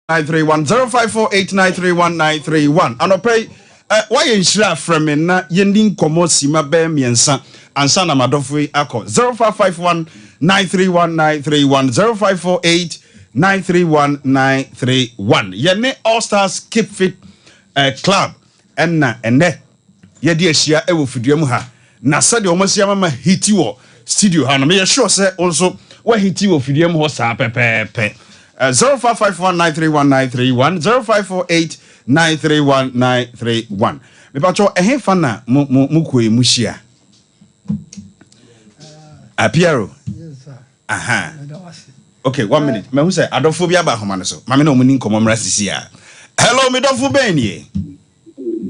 931 0548931931 anopay why inshira from na yendin komo sima be miensa ansa na madofo akọ 0551931931 0548931931 yene All Stars Keep Fit Club enna ene yedi ahia ewo fiduam ha na sade omosia mama hiti wo studio ha na me sure say also wa hiti wo fiduam ho sa pepepe 0551931931 0548931931 me pacho ehefa na mukwe muhia Apiero yes sir aha okay 1 minute me hu say adophobia ba homa no so mame na omuni nkomo mra sisia hello me dofo ben ye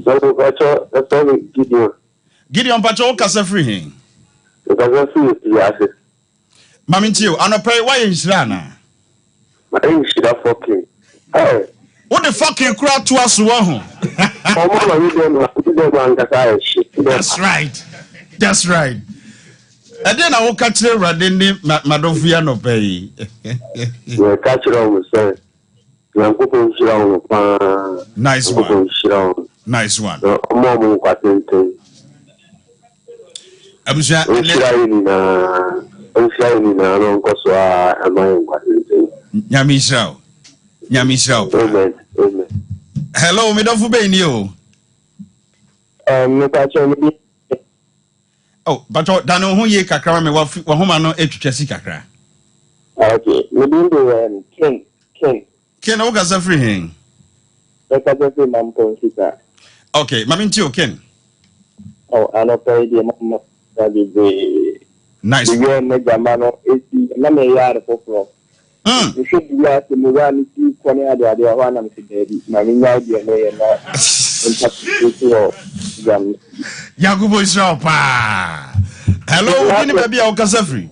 so pacho that's Gideon pacho kasa free hin because yes mame ntio anopay why inshira na my inshira fucking hey what the fucking crowd to us ho that's right and then I will catch the radin madofia no pay we catch it on say nice one abuja Nyamisha. Amen. Hello, me don't be you. Me pacho me. Oh, pacho dano hu ye kakra me wa homa no etwetwesi kakra. Okay, me do Ken. Ken o gasa free hin. E ka je mam ponsita. Okay, mami ntio Ken. Oh, ano pay di mam nice. We me jamano eti na me yar for. You should be asked me one to one other one and baby. My idea no Yagubo Shapa. Hello, any baby or Casafri?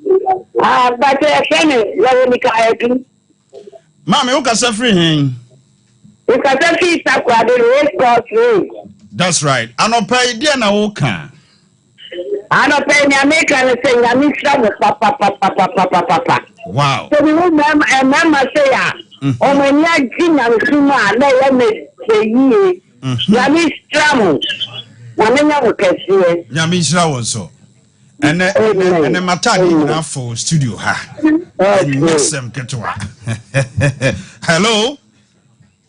But Mammy, who Casafri? That's right. I don't pay Diana Oka. I don't pay me American and saying I'm in trouble, papa. Wow. So we remember say, oh my God, Gina, let me say, Yami Stram. Yami Stram so. And then Matani enough for studio. Ha. Hello.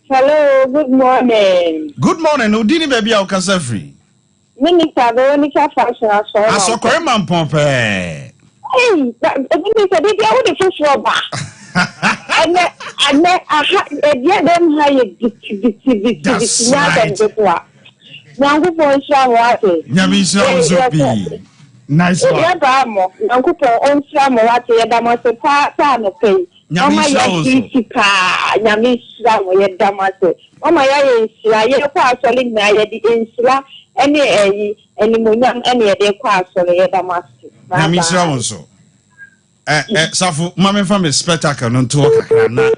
Hello, good morning. Good morning. Udini baby au Casafri. Minister Veronica Fashion. I saw Koreman Pompe. Hey, that is a the first robber. And I get them high now go for water. Nyamisha nice one. Uncle on Sam water, Damasa no pay. Nyamisha Damasa. Oh my eye, selling my insula, any munyam, any day class or the Damas. Nyamisha also. Safu mame fam spectacle no to kakra na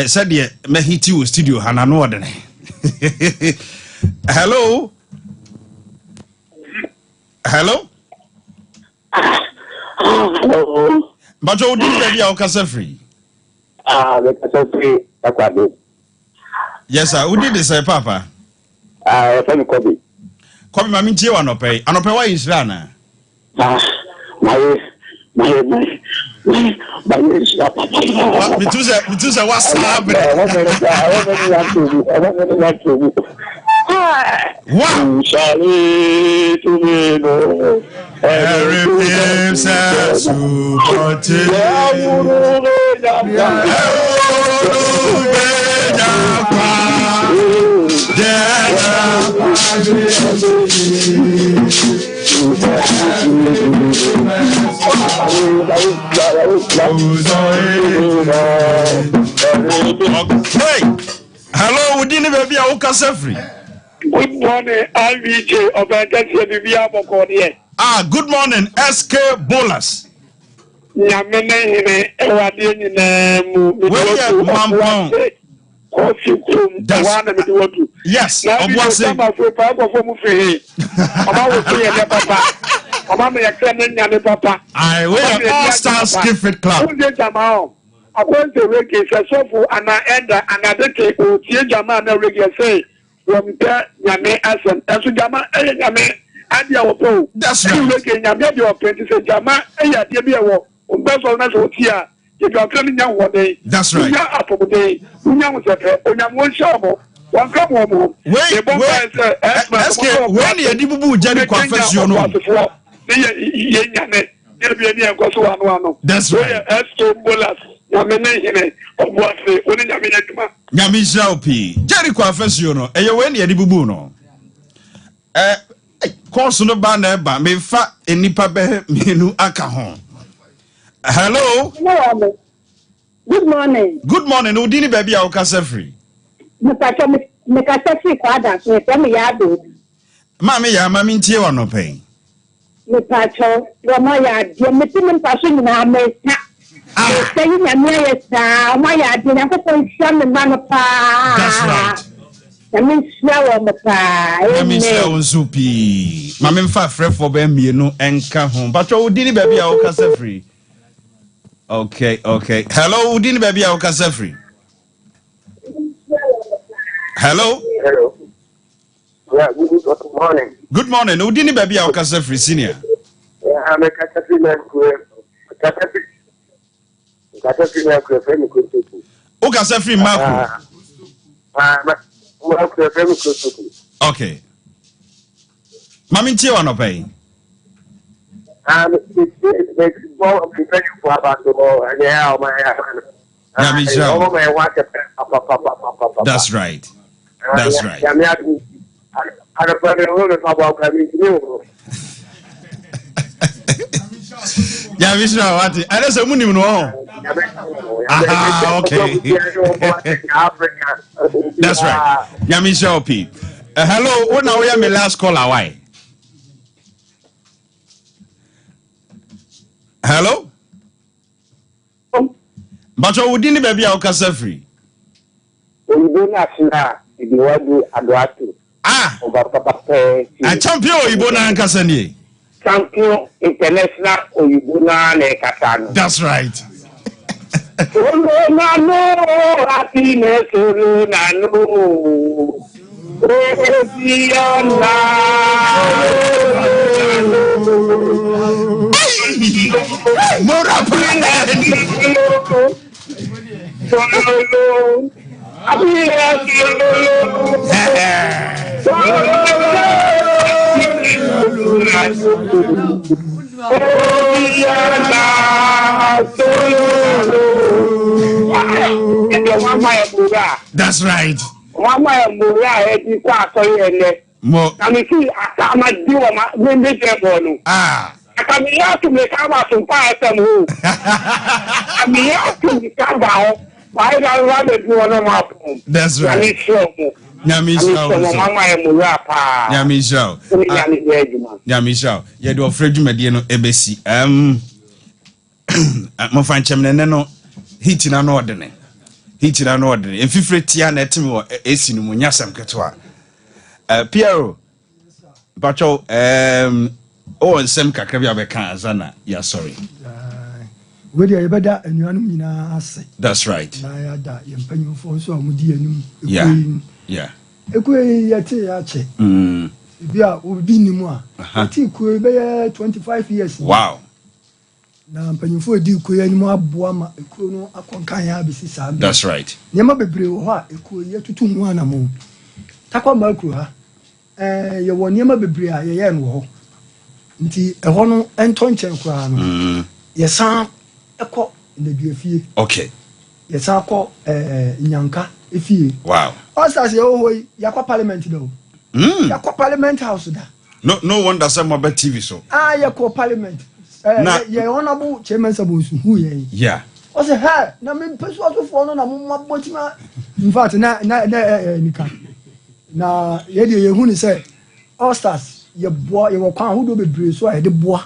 said the mahiti wo studio hana no odene hello hello but you did baby o kasa free the kasa free akwado yes sir who did this papa fam kobi mame tie wa no pay anope wa Israel na my Mituza what's happening? Wow! Charlie to me, no. Everything says hello, we didn't baby a Casafri. Good morning, RVJ of Bibia Mokonia. Good morning, SK Bolas. Yes, I wear All Stars Keep Fit Club. According to reggae, so for an ender and a decade or Jama na reggae say, from there, Yame Asan, and so Jama, Yame, and your po. That's right. Reggae, Yame, your apprentice, Jama, and Yabia, on best of us, here. You are coming down one day. That's right. You are up a day. You know what's up. You have one shovel. One cup of more. Wait, when you did Bubu Jenny confession, that's right. Yamisha P. Jenny confession, and you when you did Bubu no. Course no banner, but me fat in Nipa menu akahon. Hello. Good morning. Good morning. Udini baby au kasa free. Me kasa free kwa dance me tell me ya do. Mami ya mami ntie wa no pen. Me pacho wa ma ya de me timin paso ni na me ta. Say na me ya sa ma ya de na ko sham me ma no pa. That's right. Yami shwa wa pa. Yami shwa unsupi. Mami mfa frɛ for be mienu enka ho. Pacho udini baby au kasa free. Okay. Hello, Udini baby, I'll cast free. Hello. Yeah, good morning. Good morning, Udini baby, I'll cast free senior. Yeah, I'm a Caterpillar man. Caterpillar friend. Oh, cast free, Marco. Okay. Mammy Tia no pay. It's more preparing for about the ball and yeah, that's right. That's right. I don't know about coming to you. Yeah, Mr. Wati. I don't know no. Okay. That's right. Yeah, Mr. P. Hello, what now we are my last caller, why? Hello? But you wouldn't baby our casa free. We do not know if you want to advance. A champion Ibona and Cassani. Champion international Ibona and Casano. That's right. No, happiness, no. That's right. Mama Mura edi kwa so yele. Mo. Ami si akama di wa ma me bonu. Akami ya tu me kama SOMPA FM ho. Ami ya tu me kama ho. Why da wa be di wona ma pum. That's right. Ami sure mo. Nyamisha. Mama Mura pa. Nyamisha. Nyamisha. Ye do ofre dwumade no ebesi. Mo fan chemne no hit na no odene. Hitina no ordinary. And fifre tia na etimi wo esi no munya sam ketwa. Piero. Bacho o nsem kakra bia be kan azana. Yeah, sorry. We dey beda anuanum nyina ase. That's right. Na ya da yempanyimfo so amudi anum. Yeah. Ekwe yate ya che. Bia obi nimu a. Ti ku be 25 years. Wow. Na mpanyimfo edi ku anim aboa ma ekuro no akonkan ya besi saa. That's right. Nyema bebre wo ha ekuro ye tutu hu anamo. Takwa makro ha. Ye wo nyema bebre a ye no ho. Nti eho no ento nchen kura no. Ye san eko ndedufie. Okay. Ye san ko nyanka efie. Wow. Osas ye ho yakwa parliament do. Yakwa parliament house da. No wonder some about TV so. Yakwa parliament. Yeah, honorable chairman Sabusu, who ye? Yeah. I said, hey, na me persuade for no na mumma. In fact, na nika. Na ye who say, all stars, your boy, your quan who do be brave, so I the boy.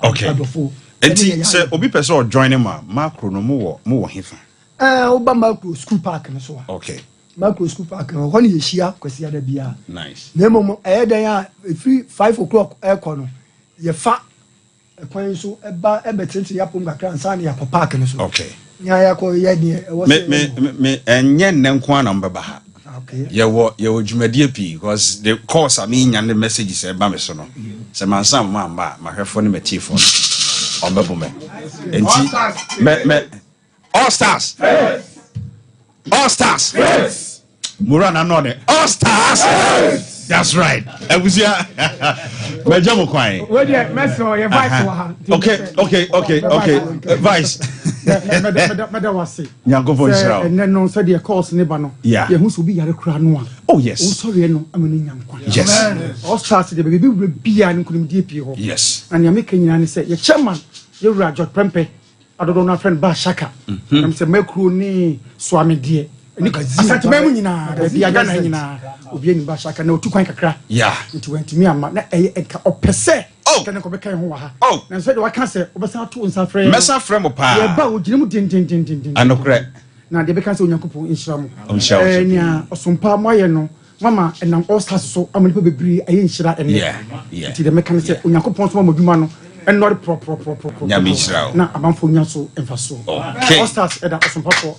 Okay. And say, Obi person join him, macro no more hifa. Oba macro school park and so on. Okay. Macro school park, when you share, because the other beer. Nice. Nemo, there 5 o'clock air corner. Ye fat. Kwan so eba ebetenti yapom kakra ansa na yakọ park no so. Okay. ya ko ye die me enye nnenko anamba ba ha okay ye wo dwumadie pi because the course I mean and the messages e ba me so no se mansam ma mahwefo ne matifo obebo me enti me all stars yes Murana no ne all stars yes. That's right. Ebusia. Mejamo kwai. We dey meso your vice wa. Okay. Vice. Meda wase. Nyankofo Israel. And no so the course ne ba no. Yeah. Ye hu so bi yare kura no a. Oh yes. O sorry no amani nyankwa. Yes. All stars the baby we bia no kunim die pie ho. Yes. And ya make nyina ne say ye chairman ye wura George Prempe adodo na friend ba Shaka. Am say makru ni swami die. Ni asante ba mu nyina da bia ga na nyina. Obi ani ba Shaka na otu kwan kakra. Yeah. Nti wantimi ama na enka opese. Kana ko be kan ho wa ha. Na say de wa kan say obesa to nsa frɛ. Mesa frɛ mo pa. Ye ba ogire mu din. Anokre. Na de be kan say onyankopɔn inhyira mo. Onhyira. Nia osompa moye no. Mama enam all stars so amani pe bebre aye nhyira ene. Yeah. Nti de me kan say onyankopɔn so mo dwuma no. Enori pro. Nyame nhyira. Na amanfo nya so emfa so. Okay. All stars eda osompa for.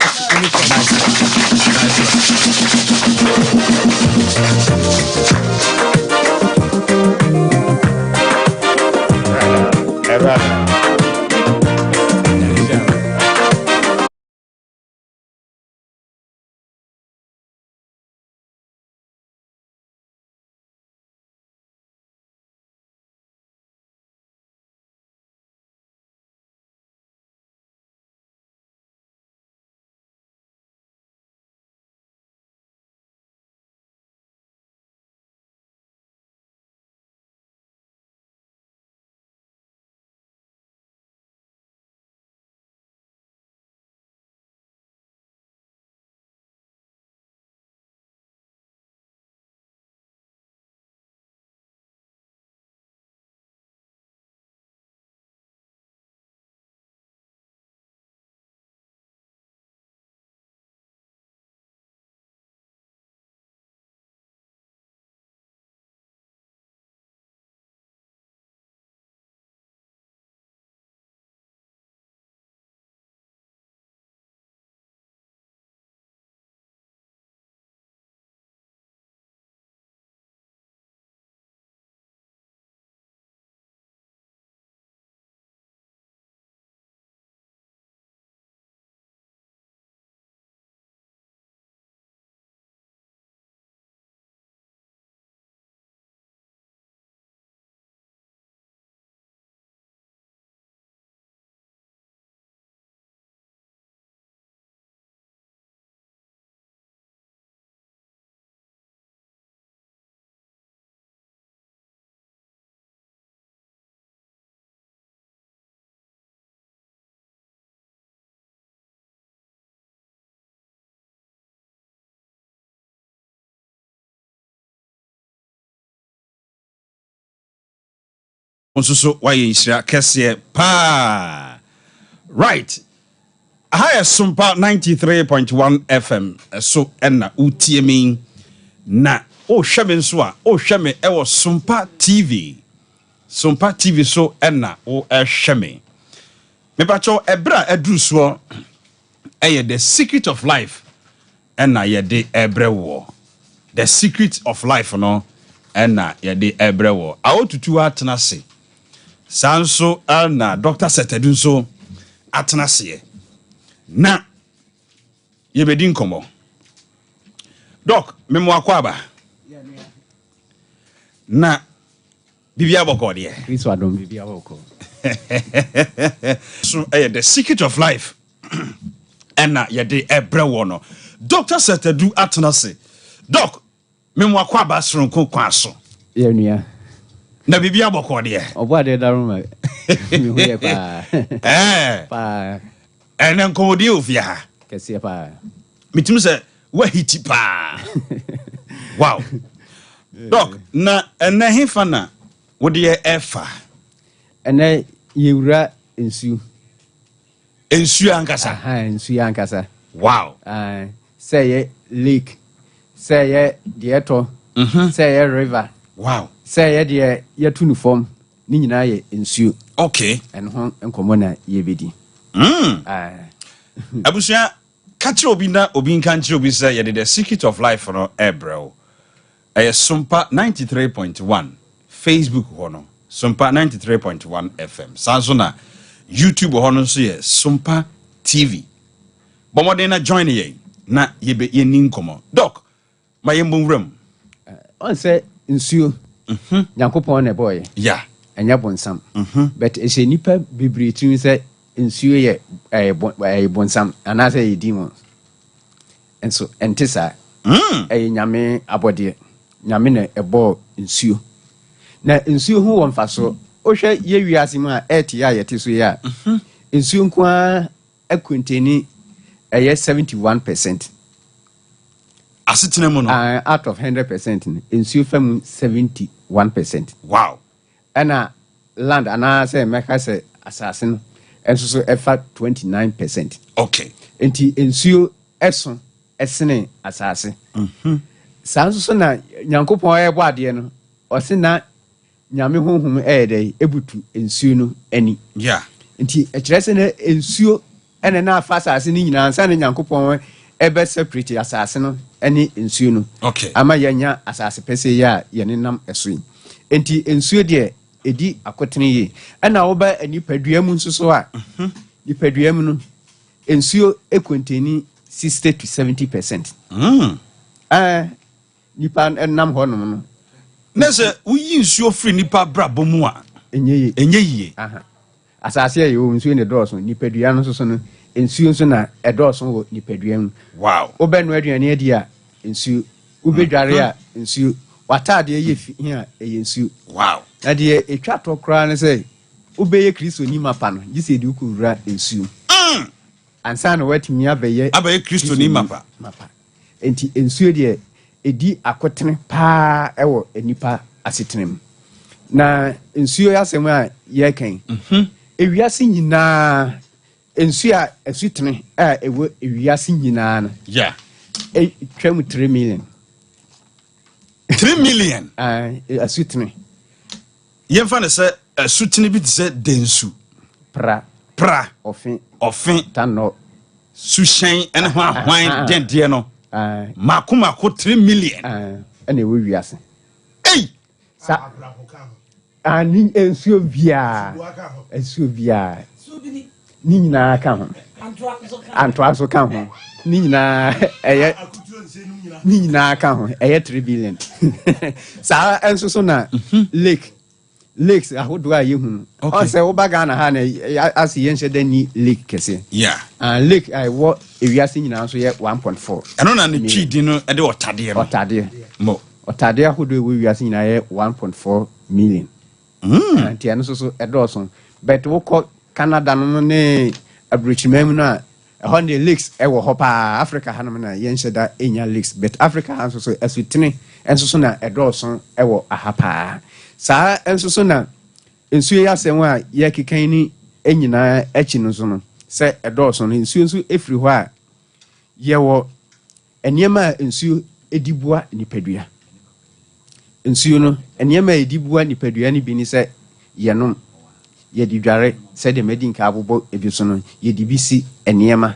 Onsuso waye nhyira kese pa. Right. Hi SOMPA 93.1 FM so enna utiemi na o hweme nso a o hweme e wo SOMPA TV. SOMPA TV so enna o hweme. Me pacho ebra aduru so the secret of life enna ye de ebrewo. The secret of life no enna ye de ebrewo. Awotutu atena se. Sanso na Dr. Setedun so atena se. Na yebedi nkomo. Doc, memo akwaba. Na bibia boko de. Kristo adom bibia boko. So the secret of life. Ena yede ebrewo no. Dr. Setedu atena se. Doc, memo akwaba sronko kwaso. Yenua. Na bibia boko de. Obo ade daruma. Mi hoye pa. Pa. Enen komodi ofia. Kese pa. Mitim se wa hiti pa. Wow. Doc, na ena hefa na wo de efa. Ena yewura ensu. Ensu ankasa. Aha, ensu ankasa. Wow. Say ye lake. Say ye dieto. Say ye river. Wow. Say ye de ye tunu form. Ni nyina ye ensu. Okay. En ho enkomo na ye bedi. Abusia catch obi na obi nkanche obi say ye the secret of life no ebro. SOMPA 93.1 Facebook hono. SOMPA 93.1 FM. Sanso na YouTube hono so ye SOMPA TV. Bomode na join ye na ye be ye ninkomo. Doc, ma ye mbonwram. On say nsuo. Nyankopon na boy. Yeah. Enya bonsam. But e se nipa bibiri tun say nsuo ye bonsam anase ye demons. Enso entisa. Nyame abode. Nyame na ebo nsuo. Na nsuo hu won faso. Ohwe ye wiase mu a eti ya yete so ya. Nsuo nko a akunteni 71%. Asitene mu no. Out of 100%. Nsuo fam 71%. Wow. Ana land ana say meka say asase no enso so efa 29%. Okay. Enti nsuo eso esene asase. Sanso so na Nyankopon ebo ade no o se na nyame honhom dey ebutu nsuo no ani. Yeah. Enti e kire se na nsuo ene na afa asase ni nyina ansa na Nyankopon ebe separate asase no ene nsuo no. Okay. Ama yanya asase pese ya ye nenam eso yi. Enti nsuo de edi akotene yi ana wo ba anipadua mu nsoso a nipadua mu no nsuo ekonteni 60 to 70%. Nipa nam honom no nese uyi nsuo free nipa brabo mu a enye yi asase ye o nsuo ne dɔɔso nipadua no soso no nsuo nso na ɛdɔɔso wo nipadua mu. Wow. Obɛno aduane adi a nsuo ubedware a nsuo watade ye fi a ɛyɛ nsuo. Wow. Na de etwa to kra ne sɛ ubeye Kristo ni mapa no gise di ukura nsuo. Ansa na watimi abeye Kristo ni mapa. Enti nsuo de edi akotene pa ɛwɔ enipa asetenem. Na nsuo yasem a ye kan. Ewiase nyina nsuo a asutene a ewo ewiase nyina no. Yeah. Twam 3 million. 3 million. Asutene. Yemfa ne se asutene bi te se densu. Pra. Ofin. Tano. Sushen ene hwan den no. Mako 3 million. Ene we wiase. Hey. Sa ani ensuo bia. Ensuo bia. Ni nyina ka ho. Antoa so ka ho. Ni nyina eye ni nyina ka ho. Eye 3 billion. Sa enso so na lakes ahodo a ye hu. On say wo baga na ha na as ye nche dani lake kese. Yeah. Lake I wo ewiase nyina so ye 1.4. Eno na ne twidi no e de otade no. Otade. Mo. Otade ahodo we wiase nyina ye 1.4 million. Anti eno so edoson. But wo ko Canada no ne abrochimam no a ehon the lakes e wo ho pa Africa hanam na ye nche da enya lakes but Africa han so asutene enso so na edoson e wo ahapa. Sa enso so na nsuo ya asem a ye kekan ni enyina echi no so no se edoso no nsuo nso efiri ho a ye wo eniema nsuo edibua nipadua nsuo no eniema edibua nipadua ni bi ni se yenom ye didware se de medinka abobo ebi so no ye dibisi eniema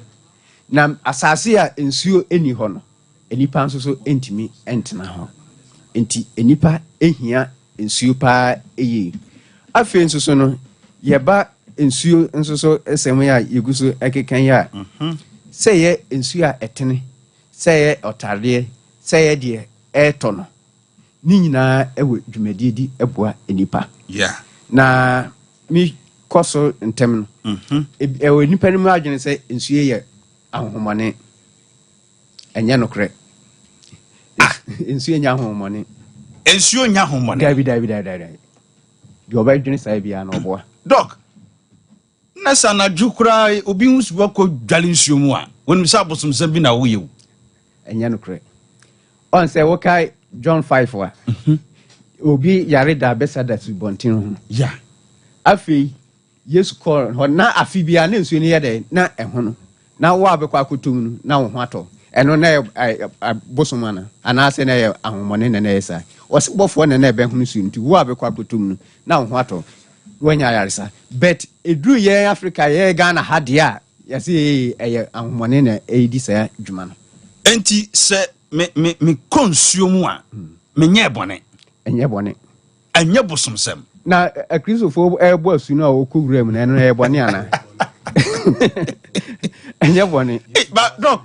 na asase a nsuo eni ho no enipa nso so entimi entena ho enti enipa ehia nsuo pa eyi afi nso so no yeba nsuo nso so esem ya yeguso ekekan ya se ye nsuo a etene se ye otare se ye de eto no ni nyina ewe dwumadi di eboa enipa. Yeah. Na mi koso ntem no ewe nipa ni mu adwene se nsuo ye ahomane enya nokre nsuo nya ahomane ensuo nya homone. David. Yo ba dwene sai bia na oboa. Doc. Na sana djukura obi husuwa ko dwale nsuo mu a. Wonu misa bosom se bi na wo yewu. Enya no kre. On say wo kai John 5 wa. Obi yare da besa da su bontin ho. Yeah. Afi Yesu call ho na afi bia na nsuo ni ye de na eho no. Na wo abekwa akotom no na wo ho ato. Eno na bosomana anase na ye ahomone na yesa. Osibofo na ebe hunu su nti wo abekwa akotom no na wo ho ato. Wanya yaresa. But edru ye Africa ye Ghana ha dia yɛse ɛyɛ ahomɔne na ɛdi saa dwuma no enti sɛ me konsuo mu a menyɛ bɔne ɛnyɛ bɔne ɛnyɛ bosomsɛm na akristofo ɛbɔ asu no a wɔkɔwura mu no ɛno ɛyɛ bɔne ana ɛnyɛ bɔne ba dɔk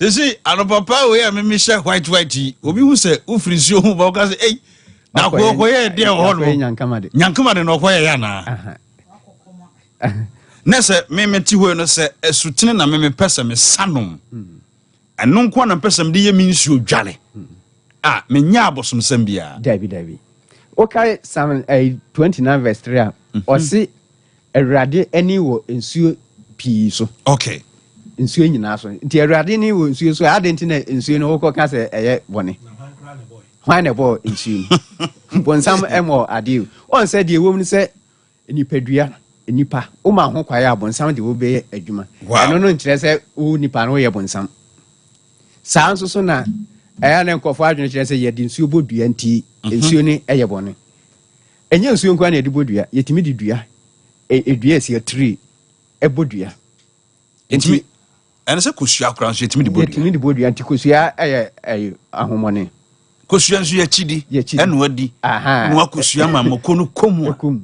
sisi anopapa we a mehyɛ white obi hu sɛ wofiri suo hu ba woka sɛ ei na kɔyɛ deɛ wɔ hɔ no nyankama de na ɔkɔyɛ yɛ anaa na sɛ memete hɔ no sɛ asutene na memepɛ sɛ mesanom ɛno nko na mpɛ sɛ mede yɛ me nsuo dwale a menya abosomsɛm biara dabi okay Psalm 29 verse 3 a ɔse awurade ani wɔ nsuo pii so okay nsuo nyinaa so nti awurade ni wɔ nsuo so ade nti na nsuo no wokɔ ka sɛ ɛyɛ bɔne hwan na ɛbɔ nsuo no bɔnsam ɛmɔ ade ɔn sɛ deɛ wɔm no sɛ nipa woma ho kwae a bɔnsam de wobɛyɛ adwuma ɛno no nkyerɛ sɛ wo nipa no woyɛ bɔnsam saa nso so na ɛyɛ ne nkɔfo adwene kyerɛ sɛ yɛde nsuo bɔ dua nti nsuo no ɛyɛ bɔne ɛnyɛ nsuo nkwa na yɛde bɔ dua yɛtumi de dua edua esi tree ɛbɔ dua nti ɛne sɛ kosua kora nso yɛtumi de bɔ dua nti kosua ɛyɛ ahomɔne kosua nso yɛkyidi ɛna wadi na wakosua ma mɔkɔ no kɔmu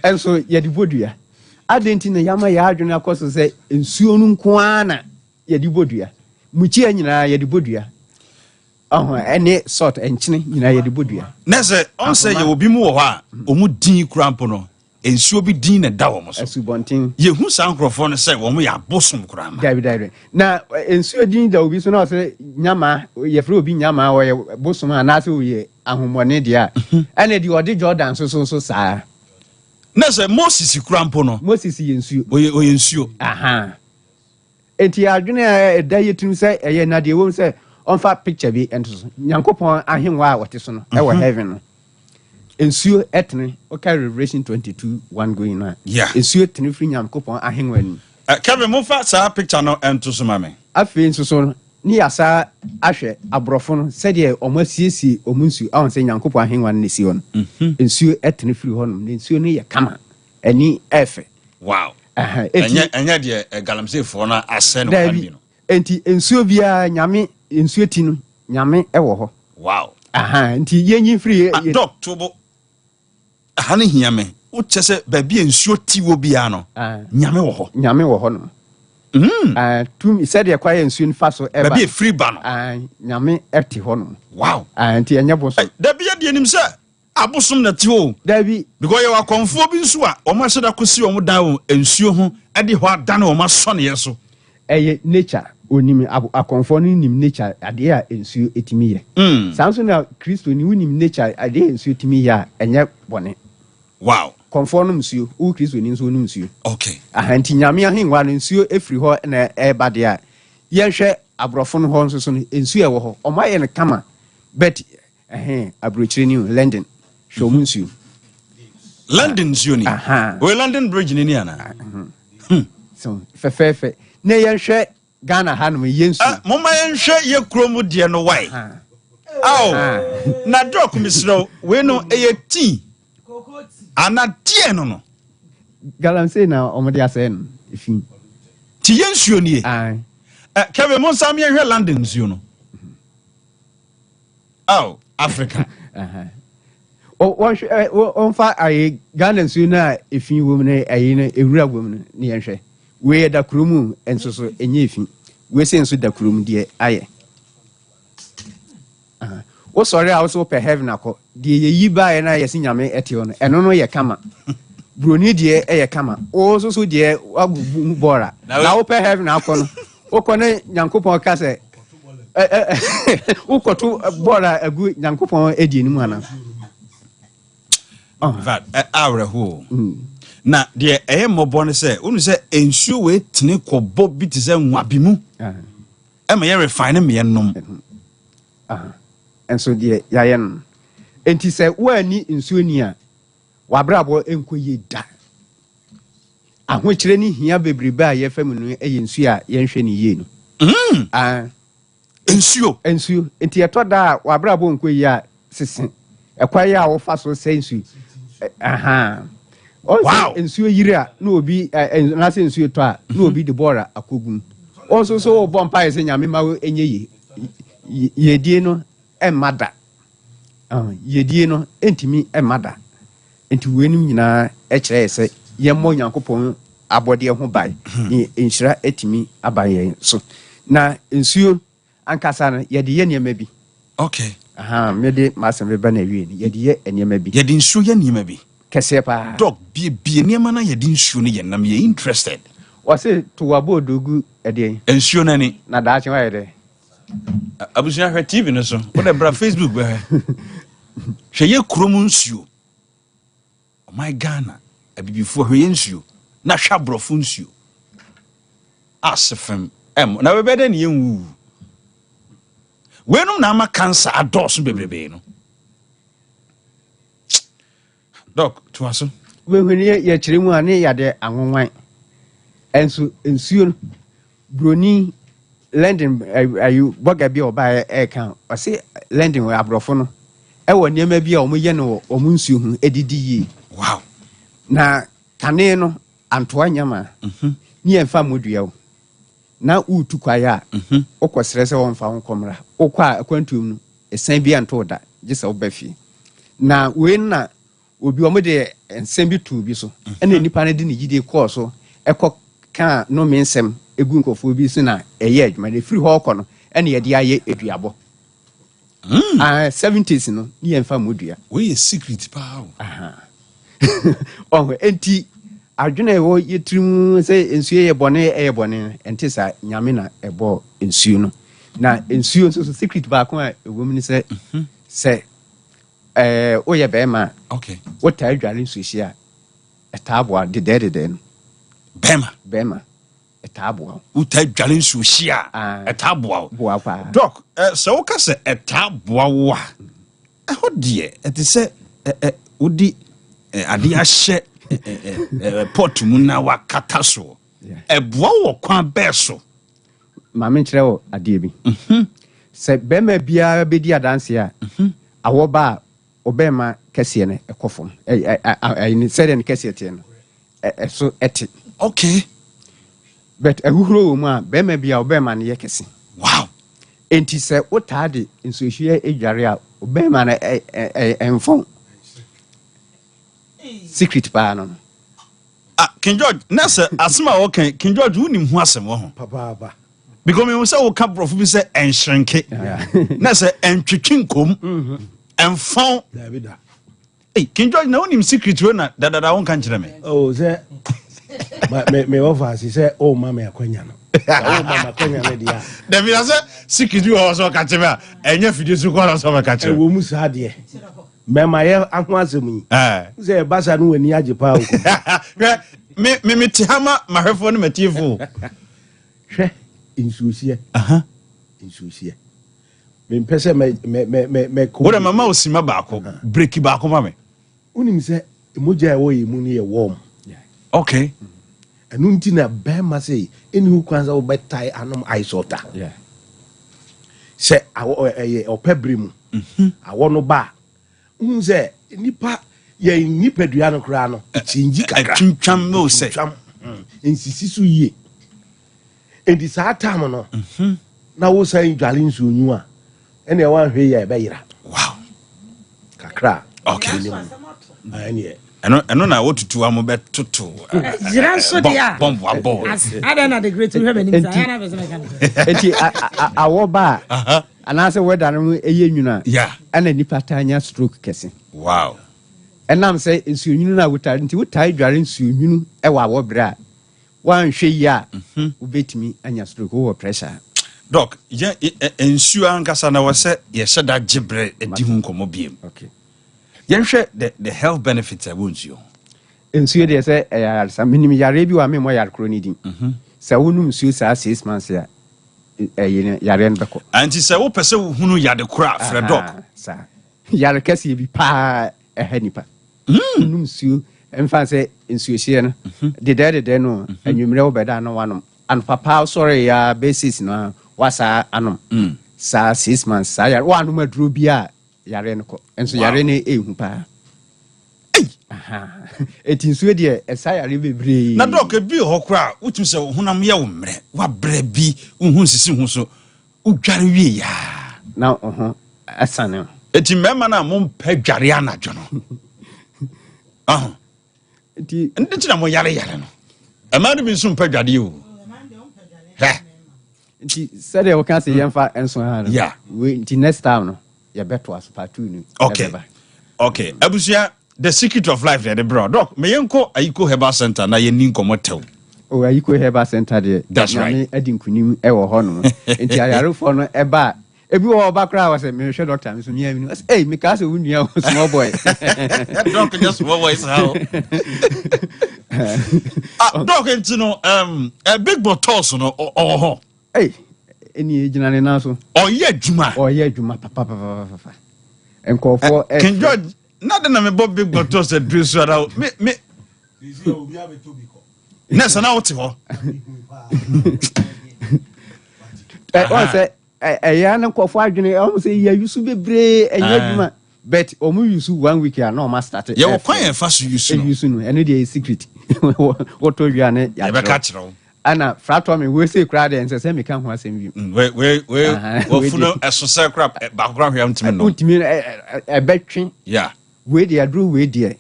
ɛnso yɛde bɔ dua ade nti na yama yɛ adwene akɔ so sɛ nsuo no nko ara na yɛde bɔ dua mukyia nyinaa yɛde bɔ dua ɛne salt ɛnkyene nyinaa yɛde bɔ dua na sɛ ɔnsɛ yɛ obi mu wɔ hɔ a ɔmu din kura mpo no nsuo bi din na da wɔn so asubɔnten yɛhu saa nkurɔfoɔ no sɛ wɔn yɛ abosom kura ma dabi na nsuo din da obi so na ɔsɛ nyama yɛfrɛ obi nyama wɔyɛ bosom anaasɛ wɔyɛ ahomɔne deɛ a ɛna deɛ ɔde Jordan so saa na sɛ Moses kura mpo no Moses yɛ nsuo ɔyɛ nsuo enti adwene a ɛda yɛtumi sɛ ɛyɛ na deɛ wɔm sɛ ɔmfa picture bi ɛnto so Nyankopɔn ahengua a wɔte so no ɛwɔ heaven no nsuo ɛtene okay Revelation 22:1 going na nsuo tene firi Nyankopɔn ahengua ni Kevin mofa saa picture no ɛnto so ma me afei nso so ni yasa ahwɛ aborɔfo no sɛdeɛ ɔmo asiesie ɔmo nsuo ahon sɛ Nyankopɔn ahengua no si hɔ no nsuo ɛtene firi hɔ no nsuo no yɛ kama ɛni ɛfɛ wow ɛnyɛ deɛ galamseyfoɔ no asɛ no kan bi no enti nsuo bia nyame nsuo ti no nyame ɛwɔ hɔ wow nti yɛnyi firi dɔk tobo ahane hia me wokyɛ sɛ baabi nsuo ti wɔ bia no nyame wɔ hɔ no tum sɛdeɛ kwae nsuo no fa so ɛba baabi free ba no nyame ɛte hɔ no wow nti ɛnyɛ bo so dabi yɛ deɛ nim sɛ abosom na ti o dabi because yɛ wakɔmfoɔ bi nso a ɔmo ahyɛ da kɔsi ɔmo dan wɔ nsuo ho ɛde hɔ adane ɔmo asɔneɛ so ɛyɛ nature onim akɔmfoɔ no nim nature adeɛ a nsuo etimi yɛ saa nso na Kristo ni wonim nature adeɛ a nsuo etimi yɛ a ɛnyɛ bɔne wow kɔmfoɔ no nsuo wo Kristo ni nso no nsuo okay nti nyame ahengua no nsuo efiri hɔ na ɛba deɛ a yɛhwɛ aborɔfo no hɔ nso so no nsuo ɛwɔ hɔ ɔmo ayɛ no kama but aburokyire ni London hwɛ ɔmo nsuo London nsuo ni we London bridge ni ana so fɛfɛɛfɛ na yɛhwɛ Ghana ha no yɛnsu moma yɛhwɛ yɛ kurom deɛ no wai na drop misro we no tea ana tie no galamsey na ɔmo de asɛ no efi ti yɛnsuo nie Kevin mo sam yɛhwɛ London nsuo no Africa ɔmfa ayi Ghana nsuo na efi wɔ mu na ayi na ewura wɔ mu no ne yɛhwɛ we da kurom enso so enye efi we se nso da kurom de ayɛ wo sɔre a wo so pɛ heaven akɔ de yeyi bae na yɛse nyame ɛte hɔ no ɛno no yɛ kama broni de ɛyɛ kama wo so so de agubu bɔra na wo pɛ heaven akɔ no wo kɔ ne Nyankopɔn ka sɛ wo kɔto bɔra agu Nyankopɔn edi anim ana awreho na de ɛyɛ mmɔbɔ ne sɛ wonu sɛ nsuo we tene kɔbɔ bi te sɛ nwabi mu ɛma yɛ refine me nom enso de yayɛ no enti sɛ woani nsuo ni a wabrabɔ enko yɛ da ahokyere ni hia bebrebe a yɛfa mu no ɛyɛ nsuo a yɛnhwɛ ne yie no nsuo enti ɛtɔ da a wabrabɔ enko yɛ a sese ɛkwaye a wofa so sɛ nsuo wow nsuo yiri a na obi na se nsuo to a na obi de bora akogum also so bompa ese nyame ma enye yedie no emada yedie no entimi emada enti wenim nyina ekire ese yemmo Nyankopɔn abode ho bai ni enhyira etimi abaye so na nsuo ankasa no yede ye niam bi okay mede masem be na wie ni yede ye niam bi yede nsuo ye niam bi kese pa dog bie niam na yede nsuo no ye nam ye interested wase to wabo dogu ede nsuo nani na da che wa yede abusia hwe TV no so wo da bra Facebook be hwe ye kromu nsuo oh my Ghana abibifo hwe ye nsuo na hwa brofo nsuo asefem na we bede ne yenwu wenum na ama cancer ados bebrebe no doc to aso we hwene ye kire mu ane yade anwonwan ensu nsuo broni lending ayu boga bi oba e kan o se lending we abrofo no e wo niam bi a omo ye no omo nsuo hu edidi yi wow na kane no antoa nyama ni emfa modua o na utu kwaya okosere se won fa honkomra okwa akwantum no esan bi anto da gisa obafi na we na obi omo de ensan bi tu bi so ena nipa na de ne gide course ekọ ka no mensem egu nkofo bi so na eye adwuma de free ho no ena ye de aye eduabo 70s no ni emfa modua we secret pa oh enti adwene wo yetrim se ensuo ye bone enti sa nyame na ebo ensuo no na ensuo so secret ba ko a ewom ni se se o ye be ma okay what ta adwale nsuo hia etabo de no bema etabo uta adwale nsuo hia etabo boa pa doc so wo ka se etabo wa ho de eti se udi ade ahye pot mu na wakata so eboa wo kwa beso ma me kire wo ade bi se bema bia bedi adanse a awo ba obema kese ne ekofom ni said ne kese tie no so eti okay but ahuhuro wo mu a bema bia obema ne yekese wow enti se wotade nsuhie edware a obema na enfon secret pa no King George nasa asema wo kan King George unim hu asem wo ho papa because me say wo ka brofo bi say enhrenke nasa entwetwinkom enfon David King George na unim secret we na da won kan kire me oh say me offer say oh mama akwanya no oh mama akwanya no dia David say secret we ho so ka kire me enya fidie su ko so me ka kire wo mu sa de mema ye aho asem yi say basa no wani age pa o me tihama mahwefo no matifo hwe insusie insusie me pese me ko wo mama osima baako break baako mame unim se emoja wo yi mu ne ye warm okay enu nti na be ma say eni hu kwanza wo betai anom isota se awo opebre mu awo no ba unze nipa ye nipa dua no kra no chinji kakra twam no se ensisi so yie edi saa time no na wo sai dwale nsu onyu a ene wa hwe ye be yira wow kakra okay ene eno na wotutu am be toto jira so dia bomb abo ada na the great we have any sana be some kan enti awo ba anase weda no eye nwuna yeah ana nipa tanya stroke kese wow enam say nsuonyunu na wotare nti wotare dware nsuonyunu e wa wo bra wan hwe yi a ubetimi anya stroke wo pressure doc ye ensuo ankasa na wo se ye hyeda gibre edi hu nkomo biem okay yen hwe the health benefits I want you ensuo de say sa minim yare bi wa me mo yare kroni din sa wonu nsuo sa 6 months ya yare en beko anti se wo pese hunu yade kura fre doc sa yare kase bi pa nipa num nsuo emfa se nsuo hie no de no anwumre wo beda no wanom an papa sorry ya basis no wasa anom sa 6 months sa yare wanom aduro bi a yare no ko enso yare ne ehu pa Etinsuo de esayare bebre na doc bi ho kra utu se honam ye wo mre wa bra bi unhu sisi hu so udware wie ya na asane eti mema na mo mpa dware anadwo no enti ndi na mo yare no amadu bi so mpa dware o enti sede wo kan se yemfa enso ha no yeah we enti next time no ye beto as part 2 ni okay abusia the secret of life there the bro doc me yenko ayiko herbal center na ye nin komotew o ayiko herbal center de na adi nkunim e wo ho no enti ayarefo no eba ebi wo ba kra was me hwe doctor me so nia mi hey me ka se wo nua small boy doc just small boy how doc enti no a big bottles no ho hey eni ejina na so oye adwuma papa enkofo King George nada na me bob big bottles e dress ara me nessa na wote ho on say ya na nkofo adwene o say ya yusu bebre enya adwuma but o mu yusu 1 week ya na o ma start ye wo kwan en fa so yusu no eno dey secret what to you ane ya be ka kiro ana fratome we say crowd and say me kan ho asem bi we funo esose crap background here ntimi no ntimi e betwe yeah we dey adru we dey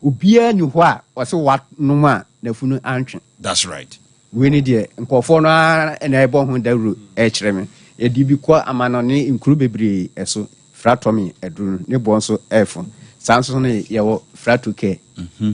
obia ni ho a o se wa no ma na funu antwe that's right we ni dey nkofo no na ebo ho dawru e kire me e di bi kwa amanone inkuru bebre eso fratome edru ne bo nso efo sanso no ye wo fratuke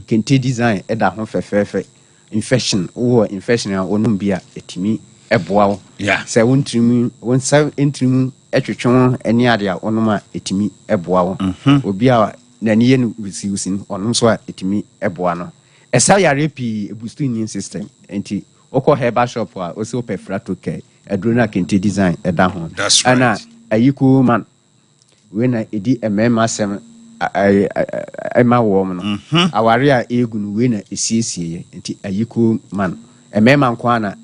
kente design e da ho fefefe infection onum bia etimi eboa wo se wontrimu wonsa entrimu etwetwe eni ade a onum a etimi eboa wo obi a nani ye no wisi onum so a etimi eboa no esa yare pi boost immune system enti okọ herbal shop a o se o perfrato care edrona kente design eda ho ana ayiko man we na edi emema sem ema wo no aware a egunu we na esiesie nti ayiko man emema nkwa na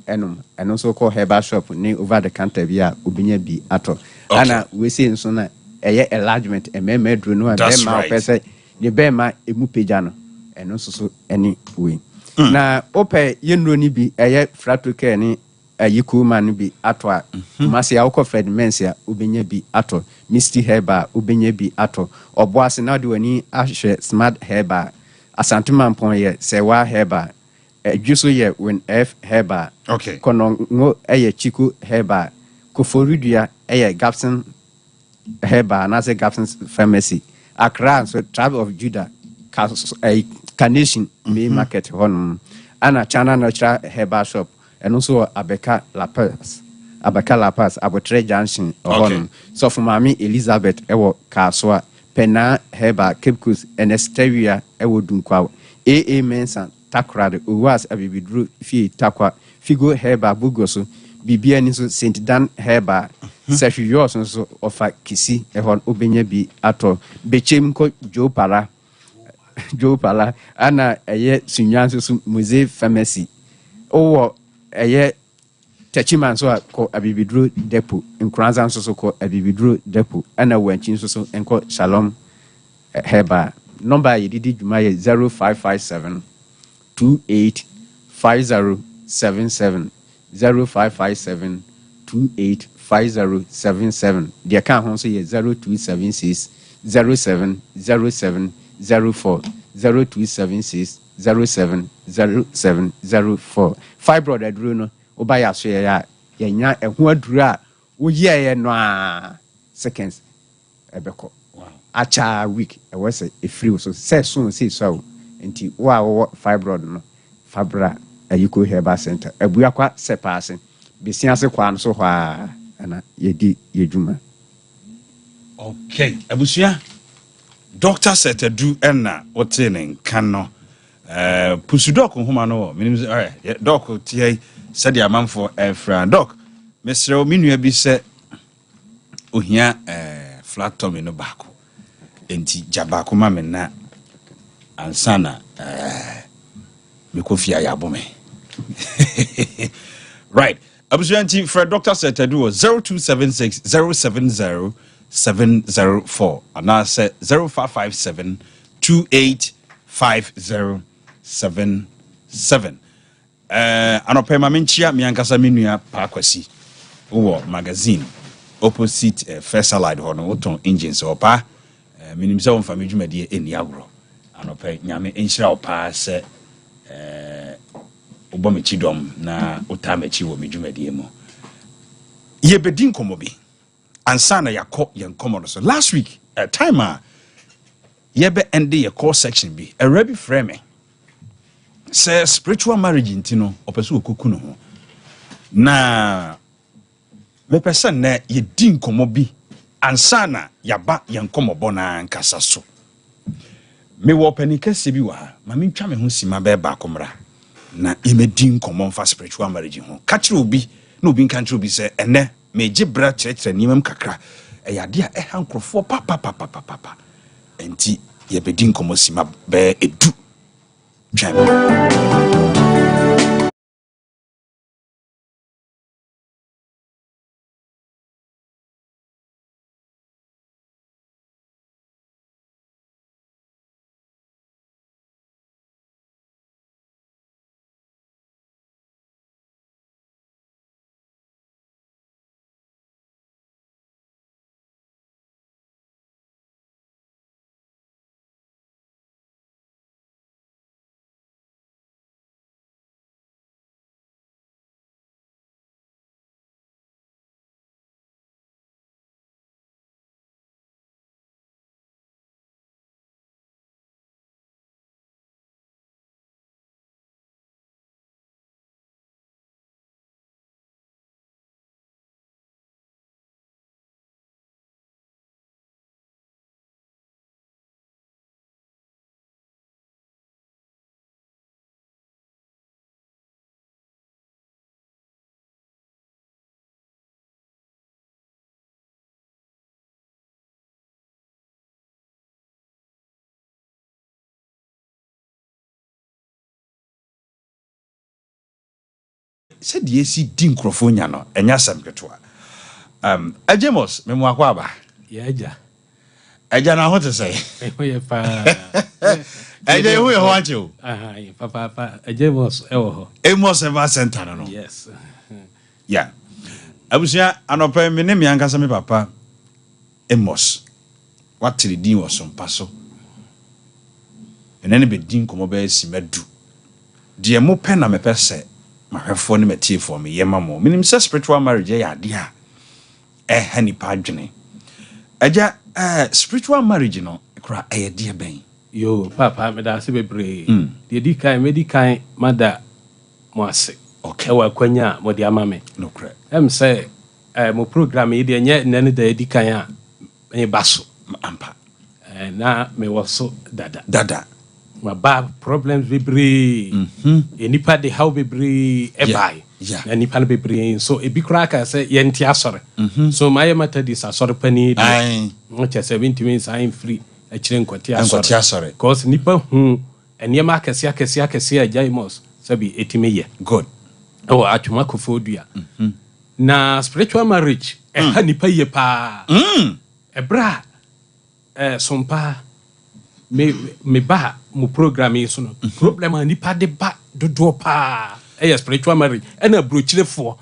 eno so call herbal shop ne over the counter bi a obinya bi ato ana we say nso na eye enlargement emema duro no be ma opese ne be ma emu peja no eno so eni we na ope yenro ni bi eye fratuke ni ayiko man bi ato a masi awko fred mensia obinya bi ato misty herba obinya bi ato oboase na de wani ahwe smart herba asantuma mpon ye sewa herba adwuso ye when f herba okay kono ngo eye chiku herba koforidua eye gapson herba na se gapson pharmacy akra so tribe of judah carnation me market honum ana chana natural herba shop and also Abeka La Paz, Abotre Junction, so for Mammy Elizabeth Ewo Kaswa, Pena Heba, Kipkus, and Esteria Ewo Dunkwa, A. Mensan, Takrad, Uwas Abibidru, Fi Takwa, Figo Heba Bugoso, Bibianiso Saint Dan Heba, Sashi Yoson of a Kisi, Ehon Ubenya bi Ato, Bechemko Joe Pala, Anna Aye Sunyansu Muse Pharmacy. Oh, eye techiman so ko abibidro depot nkranza so ko abibidro depot ana wanchin so enko shalom heba number yididi dwuma ye 0557 285077 0557 285077 dia kan ho so ye 0276 070704 0276 070704 fibroid aduro no obaya so ya nya ehu aduro a wo ye no a seconds ebeko acha week e was a free so so enti wo fibroid no fabra ayiko herbal center abua kwa sepase besiase kwa no so hwa ana yedi yedwuma okay abusia doctor Setadu enna otene kan no pusudok homa no minim doc tie said amanfo fra doc mesre minua bi se ohia flatom no bako enti jabako ma me na ansana me kofia ya bome right abusuanti fra doctor Setadu 0276 070 704 and I said 0557 28 5077 anope ma menchia mi ankasa menua pa kwasi wo magazine opposite first allied hono woton engines opa minim se wonfa medwumadie eni agro anope nyame enhira opa se obomechi dom na utamechi wo medwumadie mo ye bedin komobi ansa na yakọ yen komodo so last week time ye be end ye call section bi arabi frame say spiritual marriage intino opeso okuku no ho na me person na ye din komobi ansa na yaba yen komobo na nkasa so me wo panikase bi wa ma mentwa me ho sima be ba komra na ye me din komo fa spiritual marriage ho ka kire obi na obi nka kire obi say ene me gibra church nimam kakra eyade a hankrofo papa enti ye bedin komo sima be edu twa said yesi din krofo nya no enya sam ketwa ajemos me mo akwa ba ya aja na ho te say ye pa aja ye ho ancho papa ajemos ewo ho emos eva center no yes yeah abusia anopa me ne me ankasa me papa emos watiri din wo SOMPA so enene be din komo be simadu de mo pe na me pese mahwefo ne metie for me yema mo minim se spiritual marriage ya ade a hani pa adwene aja spiritual marriage no kra de ben yo papa me da se bebre de di kan me di kan mada mo ase okay wa kwanya mo di amame no kra say mo program yi de nye nane da di kan a me baso ampa na me woso dada ma ba problems bebre enipa de how bebre ebai na nipa bebre so e bi kra ka say yenti asore so my methodist asore pani de mo che 70 means I am free a kire nkwati asore cause nipa hu enema akese ajaimos sabi etime ye good atuma kofodua na spiritual marriage ha nipa ye pa ebra SOMPA me ba mo program yi so no problem ani pa de ba dodo pa spiritual marriage na brochirefo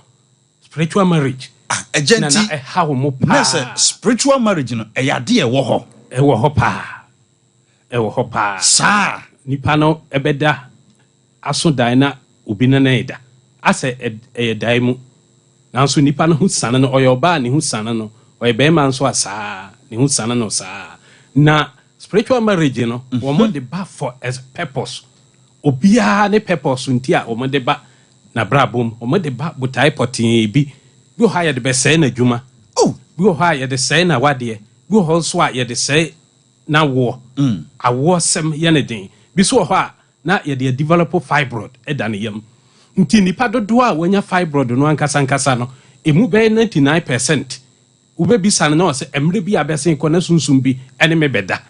spiritual marriage agenti na how mo pa spiritual marriage no yade e wo ho pa sa nipa no ebeda aso dan na obi na eda ase dai mu nanso nipa no hu sana no oyoba ne hu sana no oyebe man so asa ne hu sana no sa na spiritual marriage no woman de ba for as purpose obia ne purpose ntia woman de ba na brabom woman de ba butai potin bi bi ha ye de be say na dwuma bi ha ye de say na wade bi ho so a ye de say na wo awo sem ye ne den bi so ho na ye de develop fibroid e da ne yam nti nipa dodo a wonya fibroid no ankasa no emu be 99% ube bi san na o se emre bi abesen ko na sunsun bi ene me beda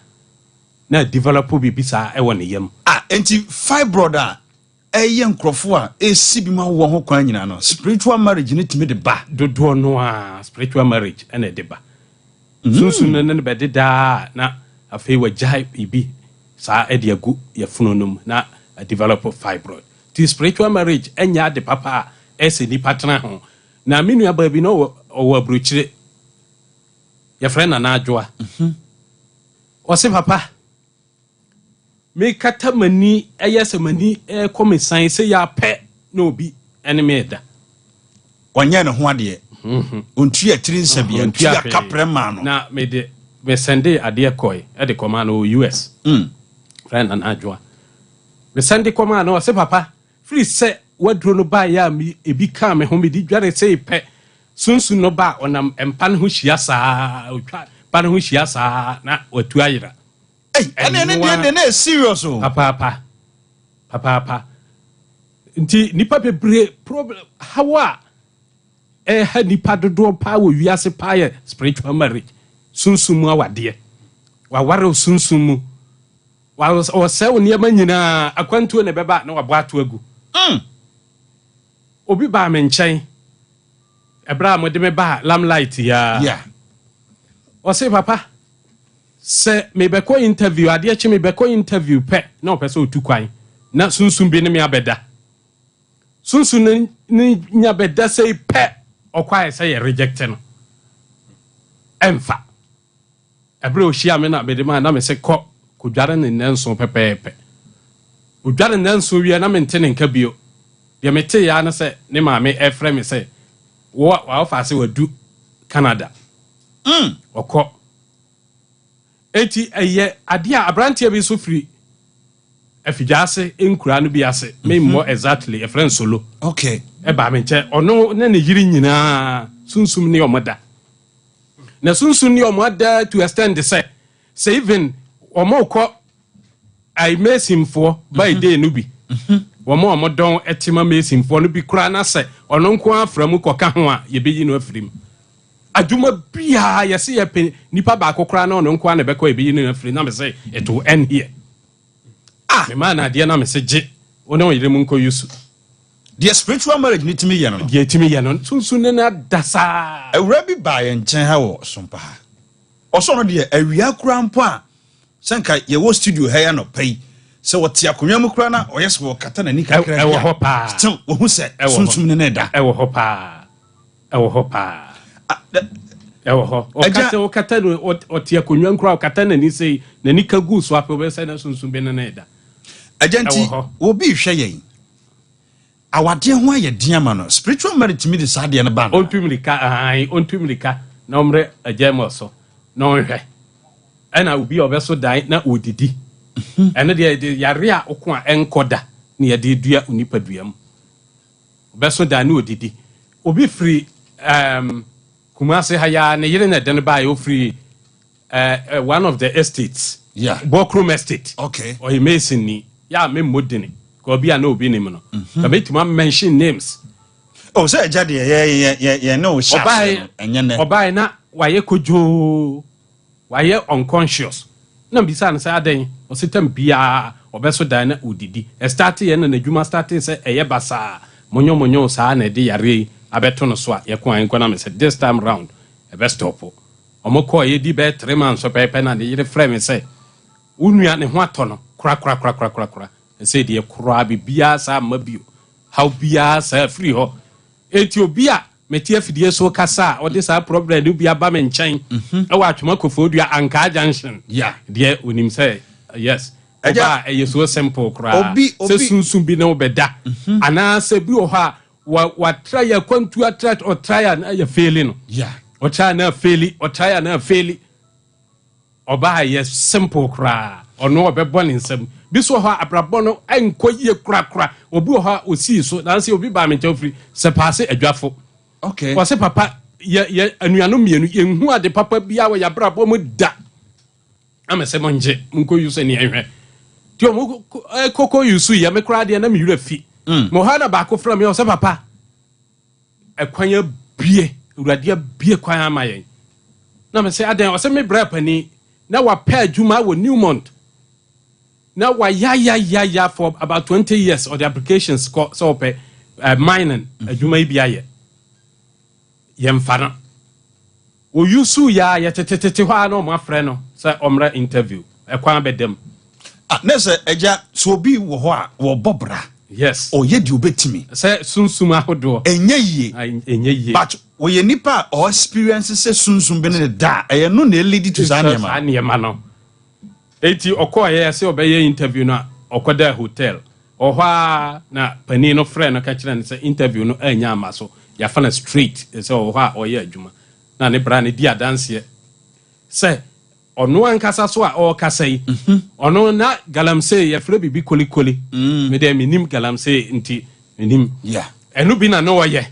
na develop bi bisa e won yam enti fibroid a eye nkrofo a esibi ma wo ho kwan nyina no spiritual marriage ne timi de ba dodo no a spiritual marriage ene de ba sunsun ne be de da na afei wajai bi sa e de agu ye funonum na develop fibroid the spiritual marriage enya de papa ese ni partner ho na menu aba bi no o abrochire ye friend na adwoa o se papa me kata mani eyese mani e komisan se ya pe na obi ene me da wanya ne ho ade ontu ya tiri nsabia ontu ya kaprema no na me sende ade koi e de koma no US friend na adwoa me sende koma no se papa free se wadro no ba ya mi ebi ka me ho me di dware se pe sunsun no ba onam empa no ho hia saa otwa pa no ho hia saa na watu ayira ene ne serious o papa nti nipa bebre problem hawa ha nipa dodo pa wo wiase pa ye spiritual marriage sunsun mu awade wa ware sunsun mu wa se wo niam nyina akwantuo ne beba na wabo ato agu obi ba me nchen ebra mo de me ba lamlight ya o se papa se me be ko interview ade che me be ko interview pe na o pese otu kwan na sunsun bi ne me abeda sunsun ne nya beda sei pe o kwai se ye reject no emfa ebra o hia me na be de ma na me se ko dware ne nanso pepepe o dware nanso wi na me ntene nka bio de mete ya na se ne maame efre me se wa fa se wadu Canada okọ eti eye ade a abrantia bi so free afijase enkura no bi ase me mo exactly a friend solo okay e ba me nche ono na ne yiri nyina sunsum ne omoda na sunsum ne omoda to extend say even omoko I mesimfo by day no bi womo don etima mesimfo no bi kura na se ono nko aframu koka ho a ye beyi no afrim aduma bia ye se ye pe nipa ba kokora na ono nko na beko ye beyi no afrim na me say it will end here me man na de na me se je ono yire mu nko yusu the spiritual marriage ni timi ye no ye timi ye no sunsun ne na dasa ewura bi ba ye nchen ha wo sompa oso no de awia kura mpo a sanka ye wo studio ha ya no pai se wote akonwa mu kura na oyes wo kata na ni kakra e wo ho pa still wo hu se sunsun ne na da e wo ho pa e wo ho pa e wo ho o kata o kata no ote akonwa nkura o kata na ni sei na ni kagu so ape be se na sunsun be na da agenti wo bi hwe yen awade ho aye diama no spiritual marriage mi de sade na ba no ontumrika na omre agemo so na onhwe ana obi obeso dan na odidi ene de yare a oko a enkoda na ye de dua onipa duam obeso dan na odidi obi free kumase haya ne yire na den ba yo free one of the estates Bokrom estate okay or mason ni ya me modini ko bia na obi nim no ka betima mention names oh say jade ye no sha enye ne obai na waye kojo waye unconscious na bisa na say adan o sitam bia obeso dan na odidi e start ye na adwuma starting say eye basa monyo sa na de yare abeto no so a ye ko an ko na me say this time round e be stop omoko ye di be 3 months so pepe na de yire frame say unua ne ho atono kra say de kra bibia sa mabio how bia sa free ho Ethiopia metia fidie so kasa o de sa problem du bia ba me nchen e wa atwoma kofodua anka junction de onim say yes oba e so simple kra se sunsun bi na obeda ana se bi o ha wa try ya kwantu attract or try na ya failing o try na faili oba yes simple kra ono obebo ne nsam bi so ha abrabo no enko ye kra obi o ha osi so na se obi ba me chofri se passe adwafo okay wa se papa ye anuano mienu ye hu ade papa bia wa ya brabo mu da amese monje munko yusu ne ehwe ti o mu koko yusu ye me kra de na me yura fi mo ha na ba ko fra me o se papa ekwanya bie urade bie kwan amayen na me se aden o se me bra pani na wa pa adwuma wo Newmont na wa ya for about 20 years or the applications so pe mining adwuma bi aye yemfana o yusu ya tetete ho na o ma frɛ no say omra interview ekwan bedem Nessa eja so bi wo ho a wo bobra. Yes. O ye di obetimi. Say sunsum ahodo. Enye ye. But wo ye nipa or experience say sunsum be ne da. E no na lead to Zaniema. Zaniema no. Eti okoye say obeye interview na okoda hotel. Ohwa na pani no friend no ka kire ne say interview no anya amaso. Ya fa na straight say ohwa oye adwuma. Na ne bra ne di adanse. Say ono ankasa so a o kasa yi ono na galamsey ye frɛ bibi kolikoli me de minim galamsey nti minim enu bi na no ye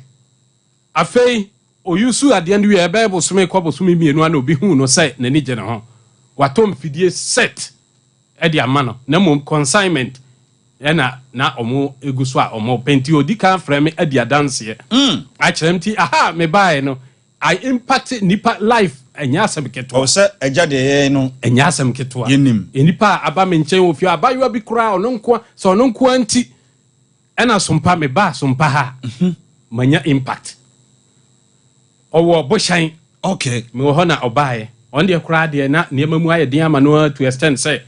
afei oyusu ade ndu ye bible so me kwabo so me mienu ana obi hu no say na ni gye ne ho watom fidie set e de ama no na mom consignment na omo eguso a omo penti odi kan frɛ me adi adanse a kyerem ti aha me bae no I impact nipa life enya asem keto o se eja de no enya asem keto yenim enipa aba me nchen ofio abayo bi kura ono nko so ono nko anti ena sompa me ba sompa ha manya impact owo boshan okay me ho na obae on de kura de na niema mu aye den ama no to extend say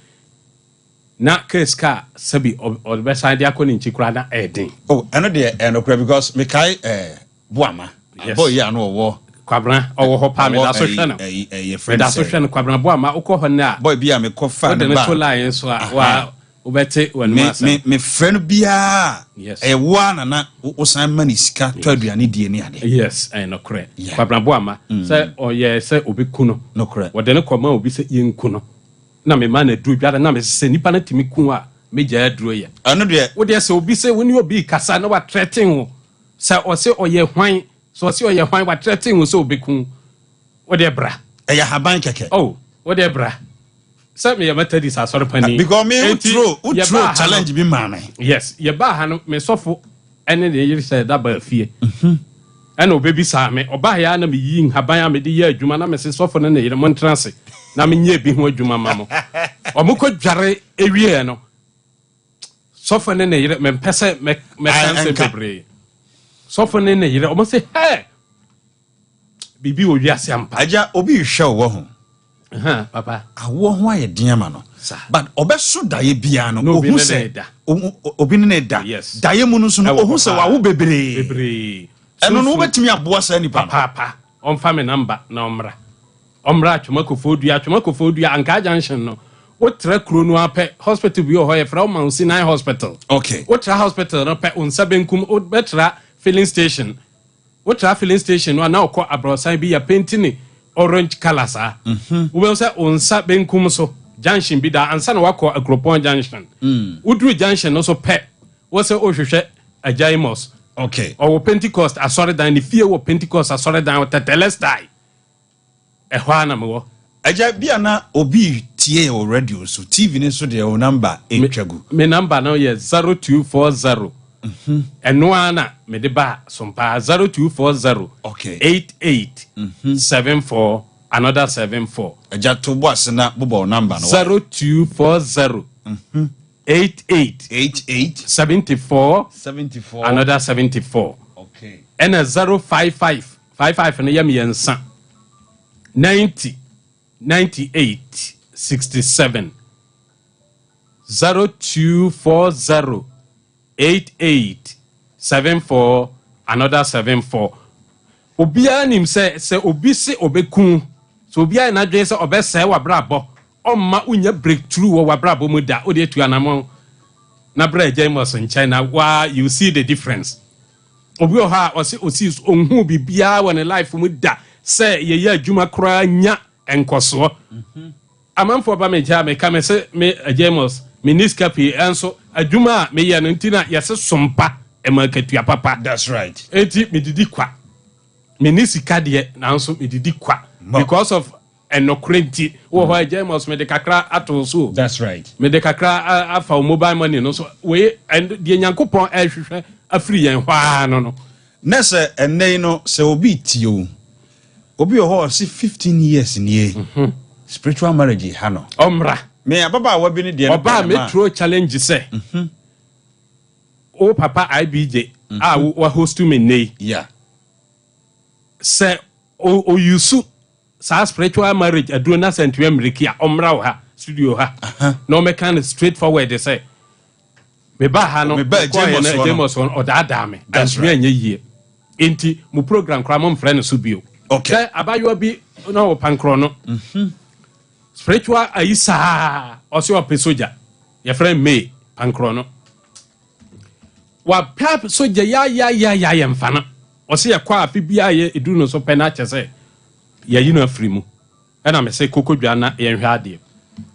na case ka sabi o be side akoni nchi kura na eden eno de eno kura because me kai boama boy ya no wo kwabran owo ho pa me da so hwe no me da so hwe no kwabran bo ama ukọ ho na boy bia me ko fa ne ba line so wa ubete wanu asa me friend bia wo na usan mani sika to aduane die ni ade yes no kre kwabran bo ama say oye say obeku no kre wo de ne koma obi say yenku no na me ma na duru bia na me se nipa na timi ku a me gya duru ye ano de wo de say obi say woni obi kasa na wa threaten wo say o say oye hwan so si oye hwan wa threaten wo so obeku wo de bra eya haban keke wo de bra say me yamata dis asori pani because me utro challenge bi ma me yes ye ba ha no me sofo ene de yiri say da ba fie ene obebi sa me oba ya na me yi haban a me de ye adwuma na me se sofo na yire mo ntrance na me nye bi ho adwuma mamo omukọ dware ewie no sofo ne yire me pese me sense bebre sofo ne yire omo se hey bibi wo wiase ampa aja obi hwe wo ho papa awo ho aye den ma no but obeso daye bia no ohu se obi ne da daye mu no so no ohu se wa wo bebre eno no betimi aboa sa nipa papa on fa me number na omra atwumakofodua anka junction no wotra kro no apɛ hospital bi ho ye fra o man sinai hospital okay wotra hospital no pɛ onsa benkum o betra filling station wotra filling station no na okɔ abrosan bi ya painting orange color sa wo be say onsa benkum so junction bi da ansa na wakɔ agropon junction udru junction no so pɛ wo say o hwehwɛ ajaimos okay o Pentecost asɔre dan ni fie wo Pentecost asɔre dan o tetelestai ehwa na mewo aja bia na obi tie o radio so TV ni so de o number etwagu me number now ye 0240 eno ana me de ba sompa 0240 okay 8874 another 74 aja to boss na bobo number no 0240 88 74 another 74 okay and 055 55 no yam yensa 90 98 67 0240 88 74 another 74 obia nim se obi se obeku so obia na dwe se obese wa brabo omma unya breakthrough wa brabo mu da odi etu anamo na bra James in China wa you see the difference obi o ha osi onhu bibia wa ne life mu da se ye adwuma kra nya enkoso amanfo ba me ja me ka me se me James miniskapi enso adwuma me ye no ntina yese sompa e marketua papa that's right enti me didi kwa minisika de nanso me didi kwa because of enokrenti wo ho James me de kakra ato so that's right me de kakra afa mobile money no so we and de nyankopon ahwehwe afiri yen hwa no nese enei no se obi tio obi ho si 15 years nie spiritual marriage ha no omra me ababa wa bi ni de oba metro challenge say o papa IBJ wa host me nei yeah say o yusu sa spiritual marriage aduna sentu america omra ha studio ha no me kind of straightforward they say me ba ha no James on oda me and me anya yie enti mu program kra mo mfrɛ no so bio okay abayo bi no pankro no spiritual ayisa ɔse ɔpɛ soja your friend me pankro no wa pap soja ya yemfa no ɔse yɛ kwa afi bia yɛ edu no so pɛ na kyɛ ya yi no afiri mu ɛna me se kokodwa na yɛhwɛ ade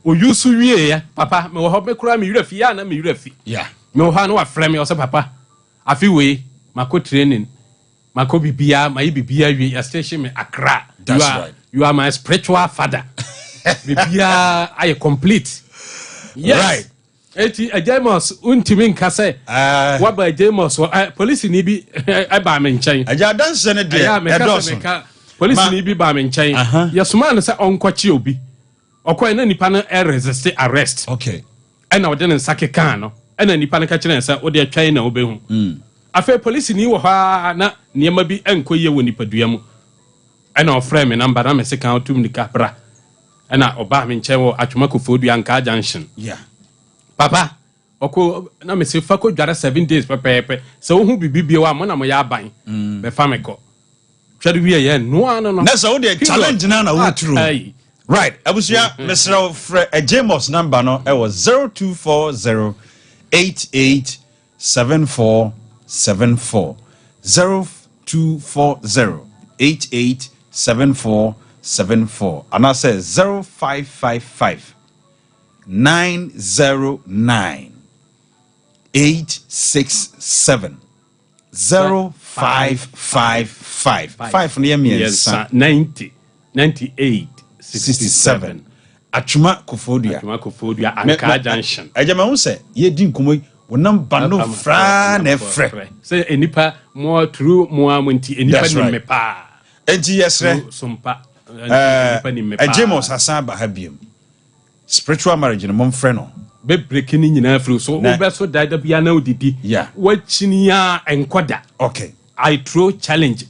o yusu wie ya papa me wo ho be kura me wurafi ya na me wurafi yeah me wo ha no wa frɛ me ɔse papa afi we mako training mako bibia mayi bibia wie ya station me Accra. That's right. You are my spiritual father. Bibia I complete. Yes. Right. Eti James untimi nka sɛ waba James police ni bi aba me nkyɛn agya danse ne de ɛdɔso police ni bi ba me nkyɛn yɛsoma no sɛ ɔnkɔkye obi ɔkɔɛ na nipa no resist arrest okay ɛna ɔde ne nsake kan no ɛna nipa no ka kyerɛ sɛ ɔde atwan na obehu afɛ police ni wɔ hɔ na nneɛma bi ɛnkɔ yie wɔ nipadua mu ɛna ɔfrɛ me number na me se kan otum nika bra ɛna ɔba me nkyɛn wɔ atwoma kofodua nka junction yeah papa oko na me se fa ko dware 7 days pepepe se wo hu bibibie wa mo na mo ya aban be fa me ko twade wie ye no ano no na so the challenge na wo true right abusia mesra frɛ James number no e was 0240887474 0240887474 and I say 0555 909 867 0555 5 near me 90 98 67 Atwuma Kofodia Anka Junction ejema hu se ye di nkomo wonam ba no fra na efre say enipa mo true mo amunti enipa ni mepa enti yesre sompa enipa ni mepa James asan ba ha biem spiritual marriage no mom frɛ no be breaking nyina afro so wo be so dada bia na odidi wachinia enkoda okay I throw challenge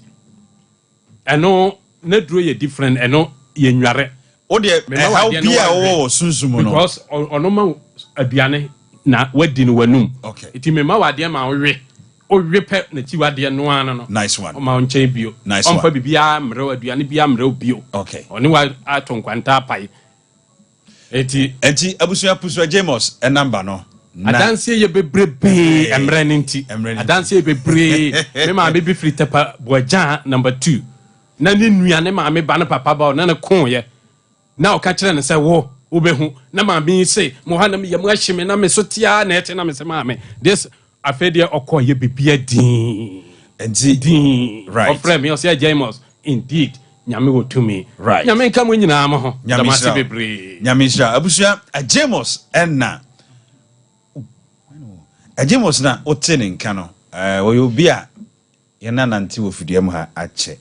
eno na duro ye different eno ye nware o de how bia wo sunsumu no because onoma aduane na wadi no wanum okay iti me ma wade ma owe pe na ti wade no ano no nice one o ma onchen bio on fa bibia mre aduane bia mre bio okay oni wa atonkwanta pai eti abusua pusu James number no adanse ye bebrebe emre nti adanse ye bebre me ma be free tepa bojan number 2 na ni nuane ma me ba na papa ba na ne kon ye na o ka kire ne se wo obehu na ma bi se mo ha na me yam ahime na me so tia na ete na me se ma me this afedie okọ ye bibia din din right of frame you say James indeed nyame wo to me right nyame nka mo nyina ma ho damase bebre nyame sha abusua James enna James na otene nka no wo yo bia ye na nante wo fidua mu ha ache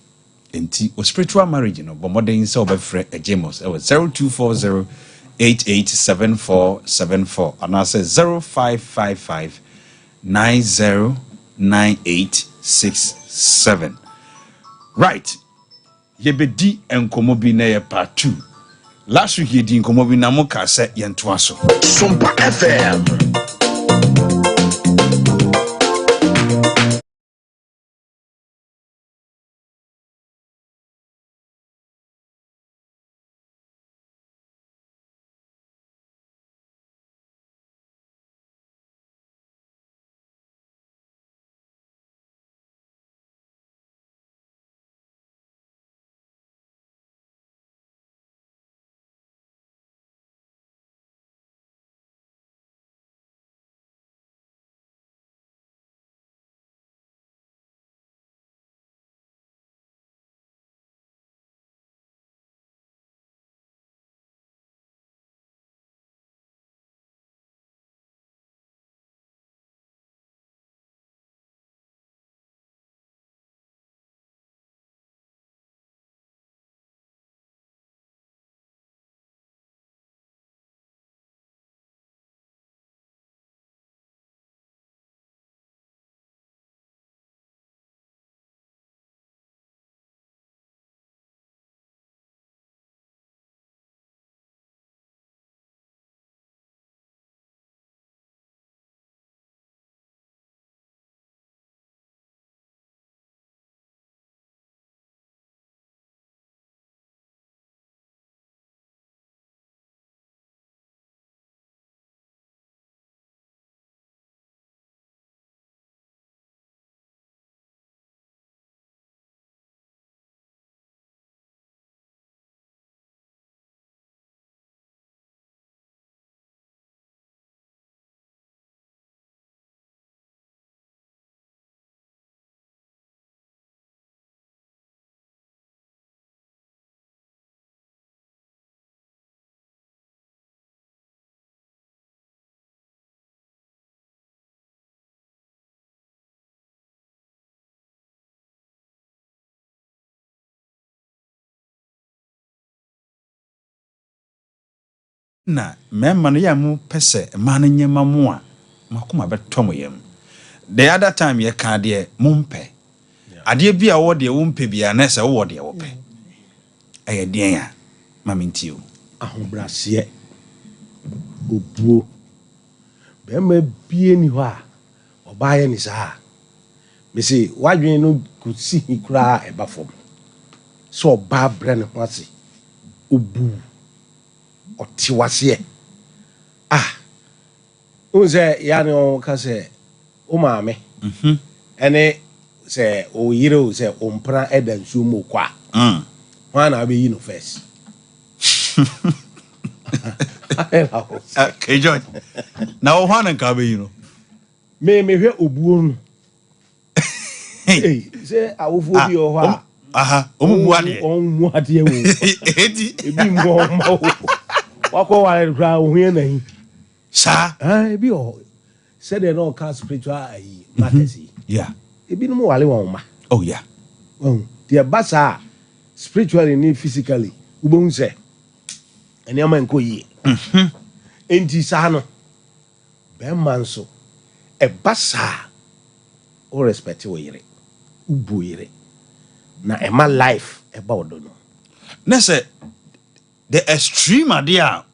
enti o spiritual marriage no bomodin se obefre James 0240887474 and I say 0555 909867 right yebedi enkomo bi na ye part 2 last week yedi enkomo bi na mo ka se yentoa so Sumpa FM na memma no ya mu pese ma no nyema mu a makoma betom yam the other time ye ka de mumpe ade bia wo de mumpe bia na se wo de wo pe eye den a mamintio ahobrase obuo bema bie ni ho a obaye ni saa me say wadwen no kusi hikura eba fom so oba bre ne ho ase obu otiwase unze yani on ka se o maame ene se o yire o se o mpra edansu mo kwa wana be yi no first okay George na o wana ka be yi no me hwe obuo no se awofu bi o ho omu ade wo edi ebi mo ma wo wako wa kra o hwe na hi sa ebi o said they no can spiritual matters yeah ebi no mo wale won ma oh yeah the basa spiritually ni physically ubon se eni ama nko yi enti sa no be man so e basa o respect wo yire ubu yire na e ma life e ba odo no na se the extreme idea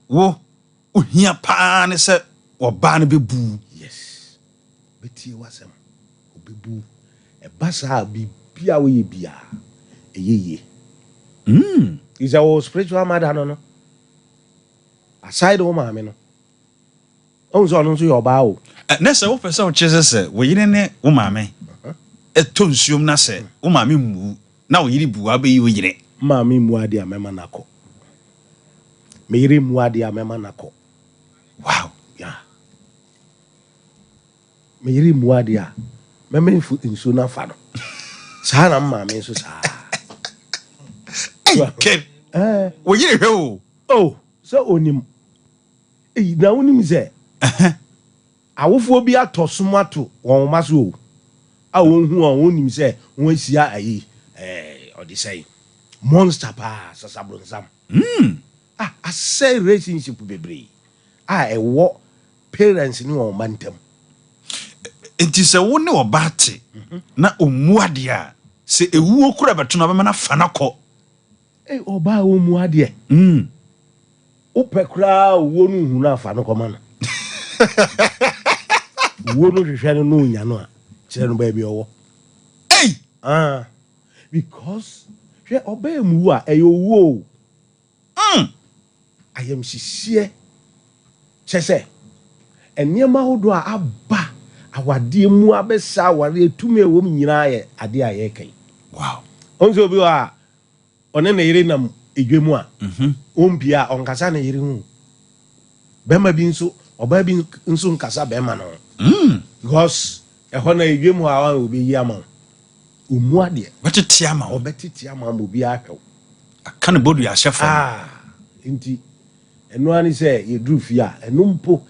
wo ohia pa ne se oba ne bebu yes beti wasem obebu e basa bibia wo ye bia eyeye is our spiritual mother no aside o maame no onzo no so yo ba o na se wo pese o chese se wo yire ne wo maame eto nsuom na se wo maame mu na wo yire bu abeyi wo yire maame mu ade amema nako me yire mu ade amema nako wow yeah me yire mu ade a meme nsu na fa no sa na maame so sa okay wo yire hwe o so onim na onim ze awofo bi atosomato won ma so a won hu a onim ze won asia ayi odi say monster pa sasabronsam I say relationship bebre ewo parents ni won mantem enti se wo ne obate na omuade a se ewuo kura beto na be na fanako oba omuade upekra wo nu hu na fanako ma no wo no hwehwe no nya no a kire no ba bi owo because hwe oba mu a eyo wo ayam sisiye chese eniema hodo a aba awade mu abesa aware etume wo nyina ye ade a ye kan wow onzo bi wa one na yire nam edwemu a ompia onkasa na yire hu bema bi nso oba bi nso nkasa bema no because ehọ na edwemu a obi yi ama omu ade betete ama obetete ama mo bi ahwew aka ne bodu ya chefo enti eno ani se yedru fi a eno mpo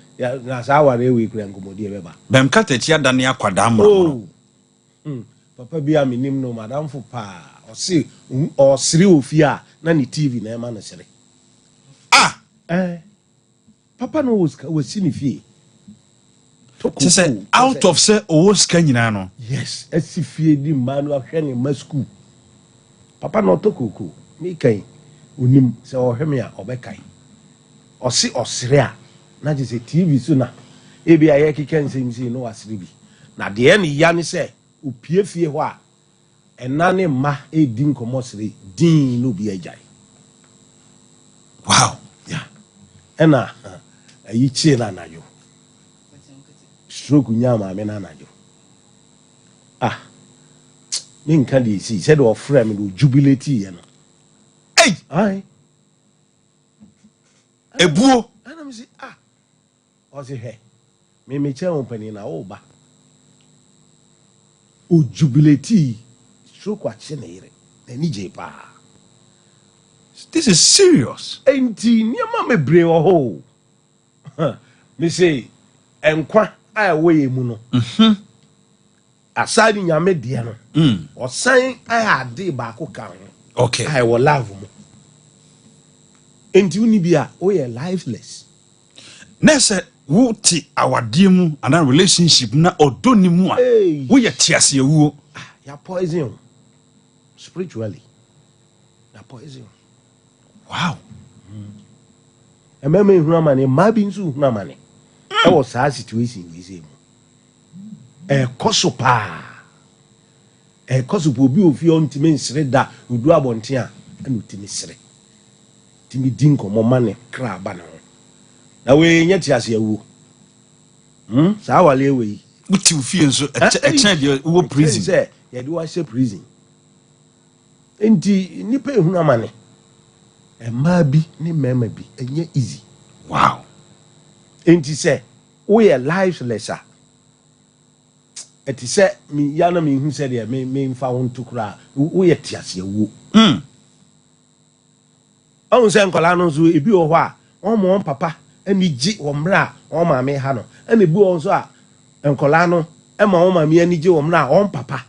na sa aware we kura nkomodi e beba bem kata ti adane akwada mro papa bi aminim no madam fo pa o siri ofi a na ni tv na ema na sere papa no was sini fie to say out of say o ska nyina no yes asifie di manu ahwe ne ma school papa no to koko mi kan onim se o hweme a obekai osi osire a na je se tv so na ebi aye keken semsi no wasire bi na de ne ya ne se opie fie ho a enane ma edi nkomo sire din no bi ajai wow yeah ena ayi chie na najo stroke nyama me na najo me kan di si said of frame do jubilate ye no ai ebuo ana me si o se he me che on pani na o ba o jubilate stroke a che na yire na ni je pa this is serious enti niam me bre o ho me say enkwa a we mu no aside nyame de no osan ade ba ko kan okay I will love mu enti uni bia o ye lifeless nese wo ti awade mu ana relationship na odoni mu a wo ye tiase awuo ya poison spiritually ya poison wow ememe hu amane ma bi nsu hu amane e wo sa situation we say mu kosopa kosopo bi ofi ontime nsire da odu abonte a na otime sire timi din komo mane kra ba na ho na we nya tiase awuo sa wale we uti ufie nso eche de wo prison say ye do wa prison enti nipa ehunu amane ma bi ni mema bi enye easy wow enti say we are lifeless eti say mi ya na mi hu say de me mfa won tukura we tiase awuo on say nkola no so ebi wo ho a won papa ani gi wo mra won maame ha no ani bi won so a nkola no e ma won maame ani gi wo mra won papa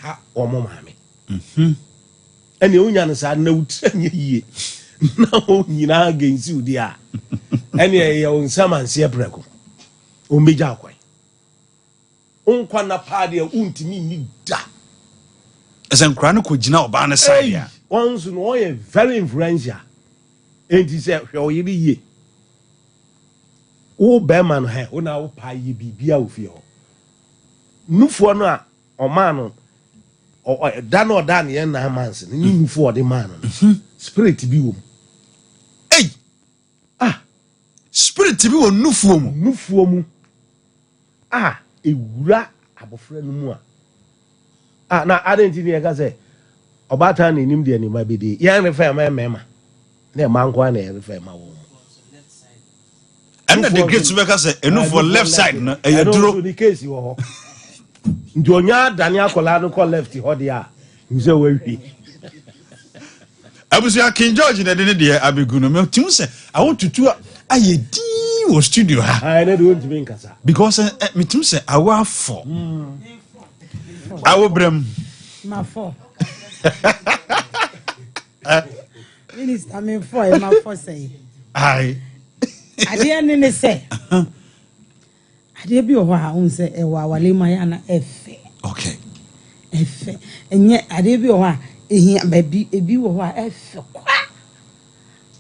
ha won maame ani onya no sa na wutranye yie na o nyina agensi udi a ani ye on samanse breko o meja akwan onkwa na paade a untimi ni da esenkra no ko gina oba na side ya once no ye very influential enti se hwe oyiri ye wo be man ha wo na wo pa ye bibia ofie ho nufo no a o man no da no da ne na manse ni nufo de man no spirit bi wo spirit bi wo nufo mu ewura abofra no mu a na identity e ka say obata na nim de anima bedi yan refer ma mema na manko na refer ma wo and the gate we ka say enu for left side no e duro the case wo ho ndonya dani akola no call left ho de a nze wawi abusia King George na de ne de abegu no me tim say awotutu ayedi wo studio ha na de won't be nkasa because me tim say awa for awo brem ma for minister me for ma for say ai ade ne say ade bi o ha un say e wa wale ma ya na efe okay efe enye ade bi o ha ehia ba bi ebi wo ha efe kwa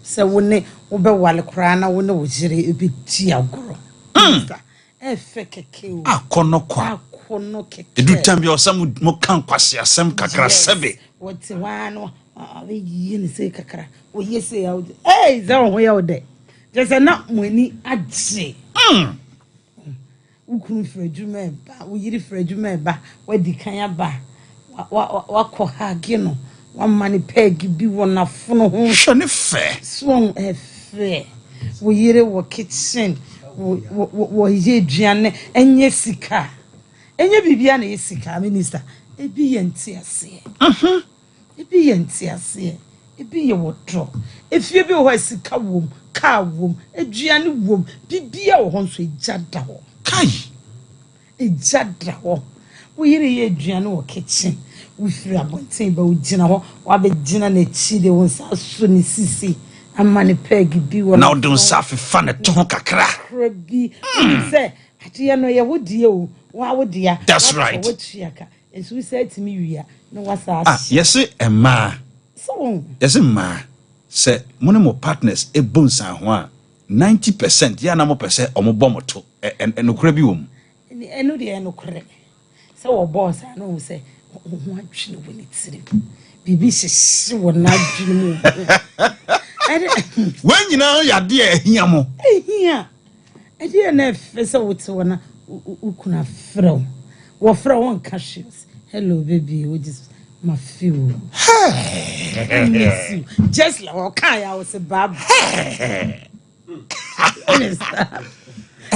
se woni wo be wale kra na woni wo jire ebi ti agoro efe keke o akono keke edu tambi osam mo kan kwase asem kakra sebe wote wano we yi ni se kakra wo yese ya za wo ya ode je se na moni agye ukun frejuma ba wo yiri frejuma ba wadi kan ya ba wa ko ha gino wa mani peg bi wona fono ho hwe ne fe so efe wo yire wo kitchen wo ye duane enye sika enye bibia na yesika minister ebi yenti ase ebi yenti ase ebi ye wotro efie bi ho sika wom ka wom aduane wom bibia wo ho nso ejada ho kai ejada ho wo yire ye aduane wo kitchen wo firi abonten ba wo gina ho wa be gina na chi de won sa so ni sisi amane peg bi wo na odun safi fa ne to kakra bi say atiye no ye wodie o wa wodia that's right wotiaka enso say timi wia no wasa yes ema so yes ma say money mo partners e bonsa ho a 90% ya na mo pese omo moto enokura bi wom enu de enokura say wo boss no say ho atwene woni tire bibi sisi wona adwene mu when you know ya de ehia mo ehia ade na fese wote wona ukuna frau wo frau won cashews hello baby we just my feel hey just like okay I was a bab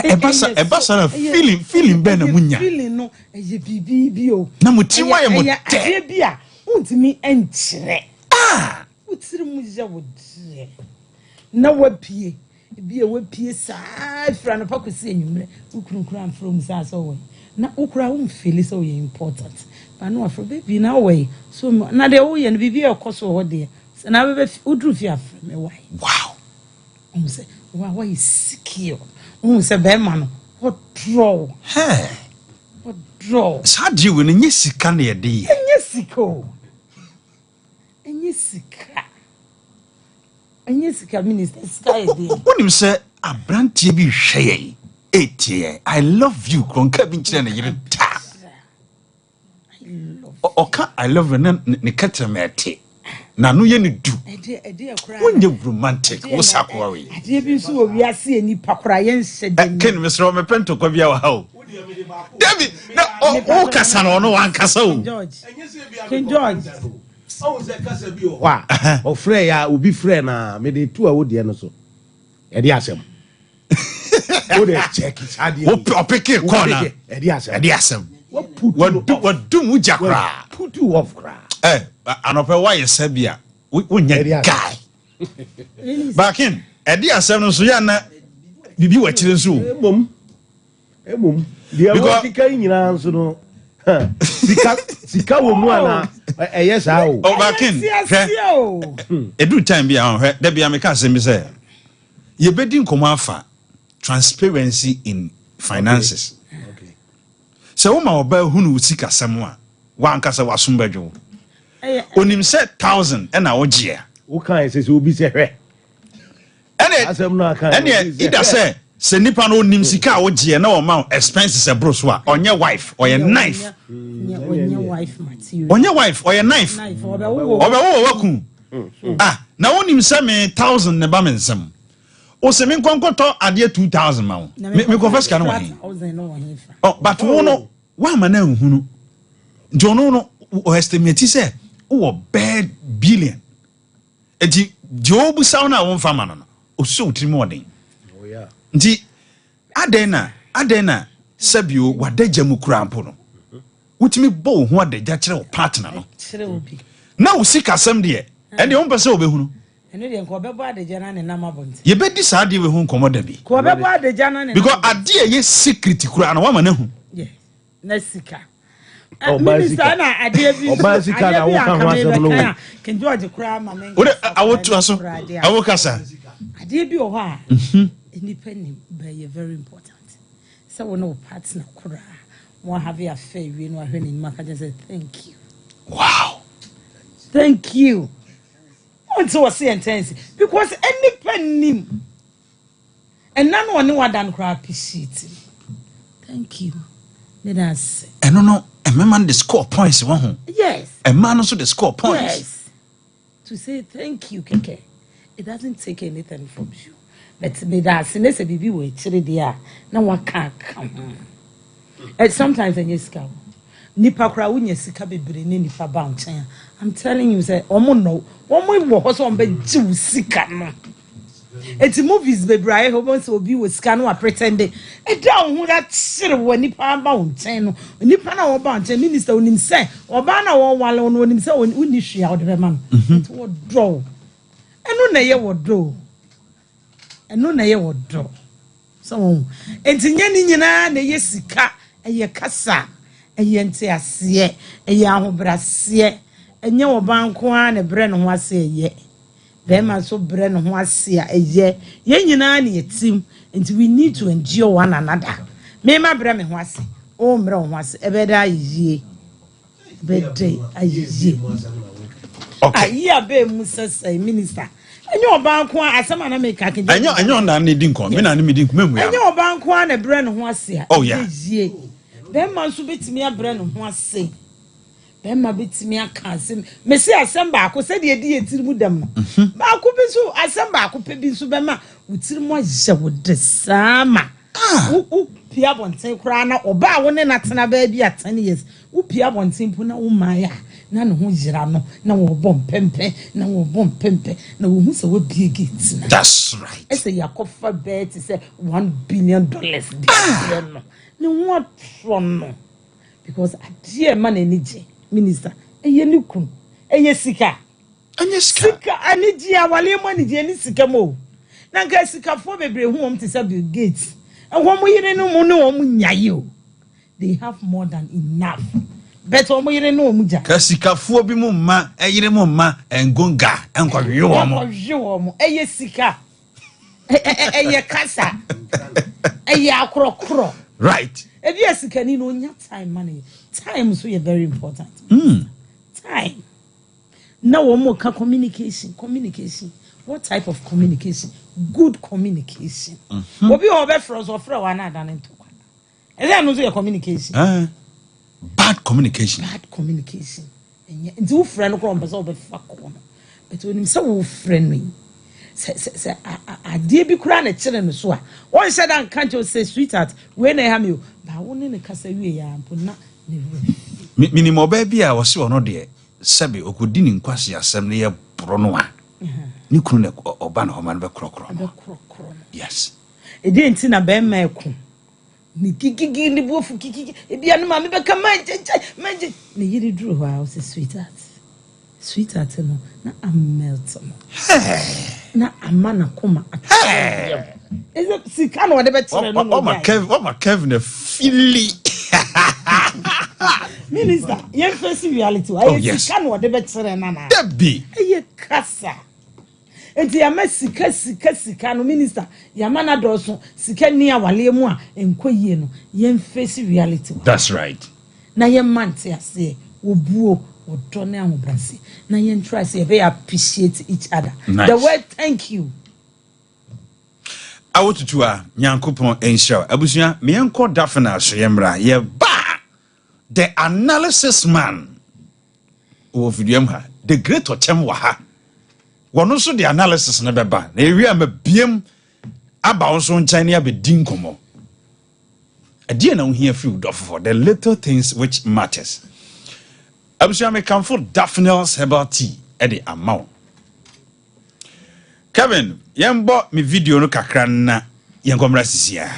Ebasa na feeling be na munya feeling no eye bibi o na mutima ye mo te bia untimi enkyere utiri mu je wodie na wapie bia wapie saa fra na pakosi enyumre ukunkura amfro mu saa so we na ukura wo mfeli so we important ba no afro baby na so na de wo ye no bibi e koso ho de na be udru fi afro me why wow say why is secure say be man what draw what draw sa di we nye sika na ye de enye sika minister sky dey wonim say abrantie bi hwe ye I love you kronka bi nkire na yire ta oka I love you ne katemete na no ye ne du wonye romantic wo sakwa we ade bi so wo wiase ani pakora ye nhyede ken mesro me pento kwa bia wa ha David na o kasa no wan kasa o King George oh ze kasa bi o wa o frɛ ya obi frɛ na me de tu a wo de no so e de asɛm o de check it ade o pick corner e de asɛm what do mu jakra put you off cry anope why sabia wonya guy back in e de asɛm no so ya na bibi wa kire so emom dia wo sika nyina nso no sika wo mu ana eye saa o back in edu time bia ho da bia me ka asɛm bi sɛ ye bedi nkomo afa transparency in finances okay so wo ma oba hunu sika sɛm a wan kasa wasombadwo onim sɛ 1000 na wo gye wo kan sɛ obi sɛ hwɛ asɛm no aka ida sɛ nipa no onim sika wo gye na wo ma expenses ebro so a onye wife or your knife onye wife material onye wife or your knife obewo waku na wonim sɛ me 1000 ne ba me nsɛm o se me nkonkoto ade 2000 ma wo me confess ka no wa but wo no wa ma na nhunu jono no o estimate say wo bad billion enti jobu sound na won fama no o so tiri mo den oh yeah nti adena sabio wadagya mu krampo no wutimi bo ho adagya kire wo partner no kire obi na wo sika asɛm de ende wo mpɛ sɛ obehunu ene de nko bebo adagya na ne nam abonte ye bedi saa de we hu nkomo da bi ko bebo adagya na ne because ade ye secret kura na wa ma na hu yes na sika minister na ade bi oba sika na wo kan ho asɛm no King George kura ma men ode awotu aso awokasa ade bi o ho a independent but you're very important so we know partner kura mo have your affair we know when in maka just say thank you wow thank you until we see intense because any penny and none one no dan kura appreciate thank you let us say no a man the score points one yes a man also the score points yes to say thank you keke it doesn't take anything from you but me that since bibi we chire dia na waka come and sometimes when you sika nipa kra wo nya sika bebre ne nipa ba nchen I'm telling you say omo no omo wo ho so on be jiw sika no eti movies bebre aye ho bon so obi wo sika no a pretend e da ho da chire wo nipa ba nchen no nipa na wo ba nchen minister onim say oba na wo wale no onim say oni hwia wo de be man it wo draw eno na ye wo draw eno na ye wo draw so entinya ni nyina na ye sika eye kasa eye ntiase eye ahobrase enye wo banko a na bre no ho ase eye be ma so bre no ho ase a eye ye nyina na yetim enti we need to endure one another me ma bre me ho ase o mbre ho ase ebeda ayie bede ayie okay ayi abe musasa minister enye obanko a asema na make akenje enye na na di nko me na me di nko memu ya enye obanko a na bre no ho ase a oh yeah be man so betimi abre no ho ase be ma betimi aka ase me se asem ba ko se de di etiri mu dam no ba ko bi so asem ba ko pe bi so be ma utiri mu aje wo de sama u pia bonten kra na oba wo ne na tena ba bi atane yes u pia bonten pu na wo maya na no ho yira no na wo bom pempe na wo bom pempe na wo hu se wo bie gate na that's right ese yakofa bet say $1 billion no ni what from no because adie man enije minister eye ni kun eye sika anije awale mo anije ni sika mo na ga sika fo bebre hu om te say Bill Gates and wo mo yire no mo ne wo mo nyaye o they have more than enough but wo mo yire no mo ja ka sika fo bi mo ma eyire mo ma engonga enkwawe wo mo eye sika Eye kasa. Eye akrokro. Right. If you ask can you know time money. Time so very important. Time. Now one more communication. What type of communication? Good communication. Obi obe froze or fro one than into. And then also your communication. Bad communication. Bad communication. And you friend ko on be fuck on. But when him say wo friend me. Say a dear be kura na chire no so a. One said and can't you say sweetheart when I am you. Ba woni ne kasa wie ya ampo na ne minimo ba bia wo se ono de sebe okodi ni nkwase asem ne ye boro no a. Ni kunu ne oba na homa no be krokro. Yes. E dey nti na be ma eku. Ni kikiki ni bofu kikiki e bia no ma me be ka manje ne yiri duro ho a say sweetheart no na am melt no. Na amana koma ataya. Is it sika no de be tere no no. What my Kevin Philly. Minister, you face reality. I sika no de be tere na na. Debi. Eye kasa. Enti ya sika no minister ya mana doso sika ni awale mu a enkoyie no ye face reality. That's right. Na ye mante ase obuo odone ahobrase na ye try say be appreciate each other. Nice. The word thank you. Awotutu a nyankopon ensha abusua me enko dafna so yemra ye ba the analysis man wo fiduam ha the great otem wa ha wono so the analysis na beba na ewia mabiem aba wo so nkyane abedin komo adie na wo hia field for the little things which matters. Abusua me come for Daphne's herbal tea at the amount. Kevin, yembo mi video no kakra na yenkomra sisia.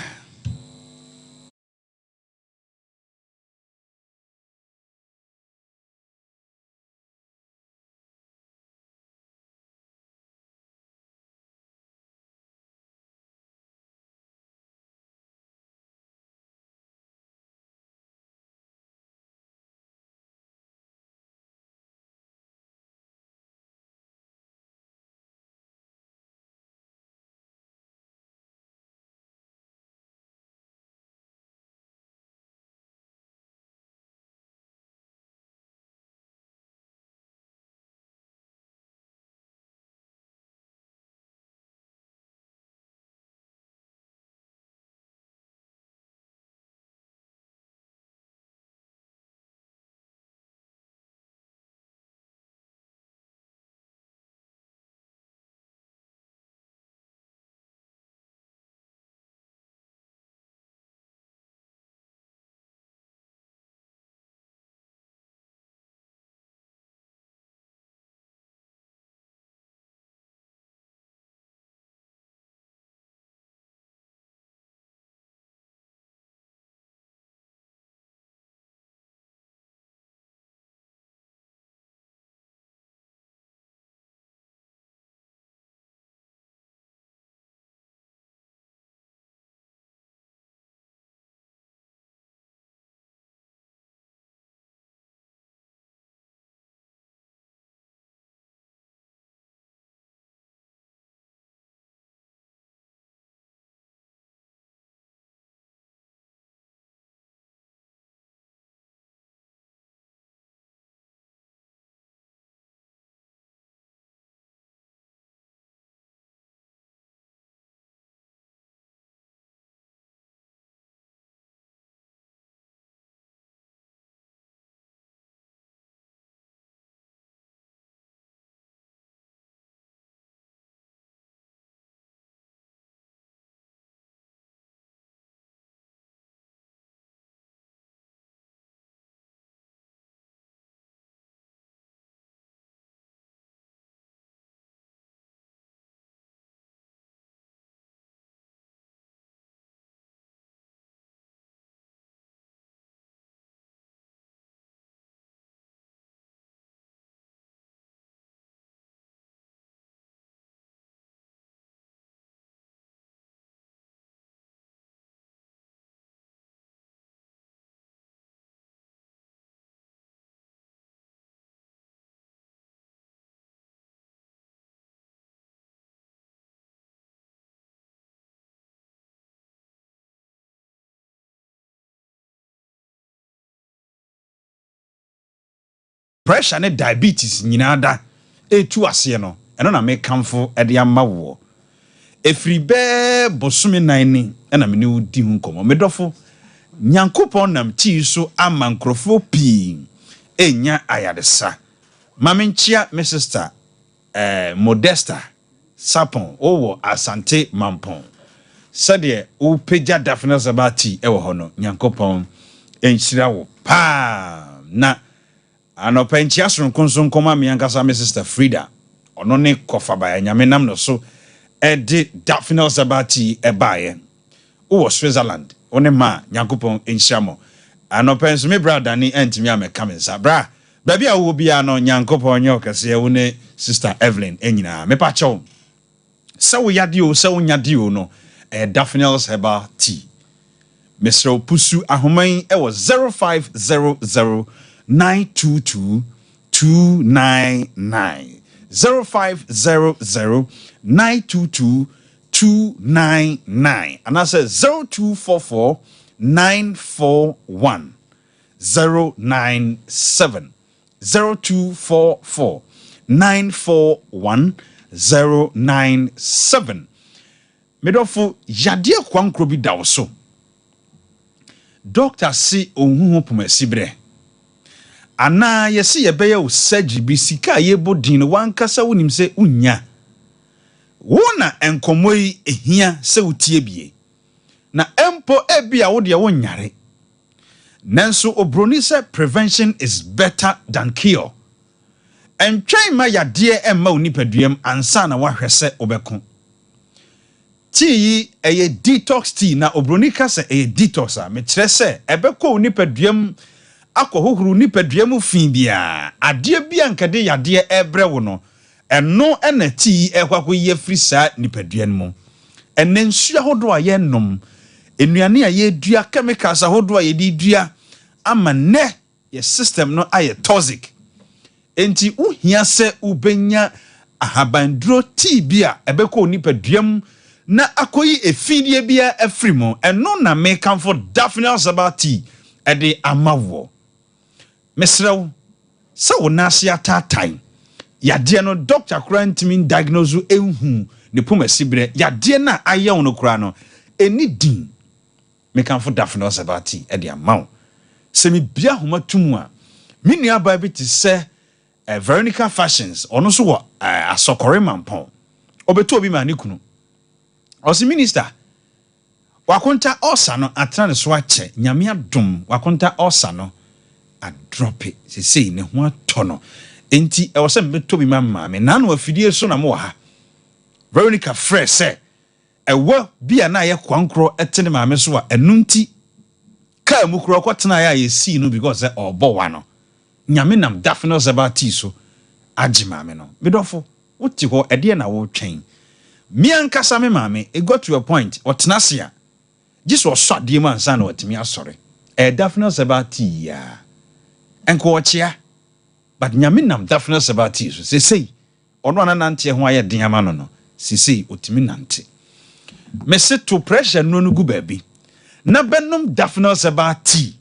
pressure ne diabetes nyina da etu ase no eno na me kamfo e de ama wo efiri be bosome nan ni na me ne udi hu komo medofo nyankopon nam ti so ama nkrofo pi enya ayadesa mame nchia me sister Modesta Sapon owo Asante Mampon sade o peja Daphne Sabati ewo hono nyankopon enhyira wo pa na anopa nchia so nkonso nkoma me ankasa me sister Frida ono ne kofa ba nyame nam no so edi Daphne Sabati ebaye owo Switzerland one ma nyankopon enhyira mo anopa nso me brother ni entimi ameka me sa bra baby a wo bia no nyankopon nyo kase wo ne sister Evelyn enyina me pa cho se wo yade o se wo nyade o no Daphne's Herbal Tea Mr. Pusu ahoman e was 0500922299 0500922299 and I said 0244941097 0244941097 Medofo yade kwankro bi dawo so doctor si ohunhu pomasibre ana yesi yebeye o surgery bi sika yebodin wankasa wonim se unya wona enkomoi ehia se utie bie na empo ebia wo de wonyare nanso obroni se prevention is better than cure entwen ma yade emma onipaduam ansa na wahwese obeko tea eye detox tea na obroni ka se eye detox a me kire se ebeko onipaduam akohohuru onipaduam fin bia ade bia nkade yade ebre wo no eno ena tea ekwakoye free sa nipaduam mu enen nsu ahodo a ye nom enuane a ye dua chemicals ahodo a ye di dua ama ne ye system no aye toxic enti uhia se ubenya ahabandro tea bia ebeko onipaduam na akoyi efidie bia afrimo eno na me kamfo Daphne's Herbal Tea ede amawo mesrew se wonase atatai yade no doctor kura ntimi diagnose enhu ne pomasibre yade na aye wono kura no eni din me kamfo Daphne's Herbal Tea ede amawo se me bia homa tumu a me nua ba bi ti se Veronica Fashions ono so wo asokore mampon obeto obi ma ne kunu Osi minister wakonta osa no atana so ache nyame adom wakonta osa no a drop it say ne ho atono enti e wo se beto bi ma me na no afidie so na mo ha Veronica fresh say ewo bia na ye kwankro etene ma me so a enunti ka mu kro kwotena ya ye see no because obo wa no nyame nam Daphne's Herbal Tea so agima me no medofo wuti ho ede na wo twen me ankasa me mame it got to a point otenasia Jesus shot the man san otimi asore Daphne's Herbal Tea ya enko ochia but nyame nam Daphne's Herbal Tea so say ono anante ho aye den ama no say otimi nante me se to pressure no no gu baabi na benom Daphne's Herbal Tea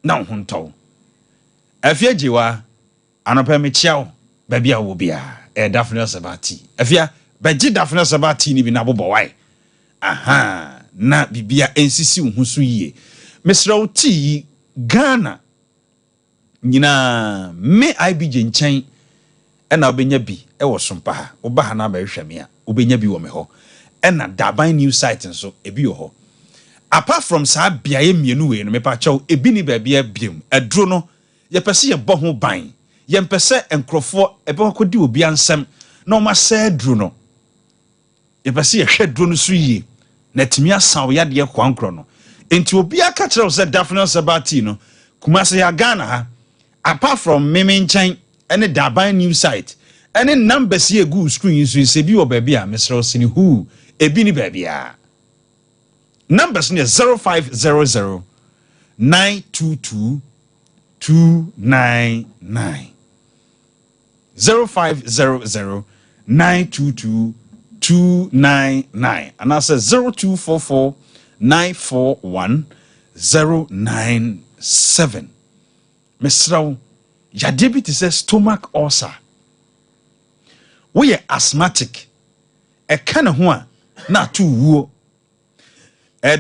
na honto afia jiwa anopa me chiao baabi a wo bia Daphne's Herbal Tea afia beji Daphne's Herbal Tea ni bi na bobo wai aha na bibia ensisi uhusu yie mesra tea Ghana nyina me IBJ nchen ena obenya bi wo SOMPA ha oba ha na ba hwehweme a obenya bi wo me ho ena Daban new site nso ebi wo ho apart from sa biaye mienu we no me pa chaw ebi ni ba bia biem aduro no ye pese ye bo ho ban ye mpese enkrofo ebe akodi obi ansem na o ma se aduro no ye pese ye hwe aduro no so yie na timi asan ya de kwankro no enti obi aka kire se Daphne's Herbal Tea no kumase ya Ghana ha apart from meme nchen ene Daban new site ene numbers ye go screen so se bi o ba bia mesro sini hu ebi ni ba bia numbers ne 0500 922 299 0500 922 299 and I said 0244 941 097 Mesraw yadeɛ bi te sɛ stomach ulcer woyɛ asthmatic ɛka ne ho a na ato wuo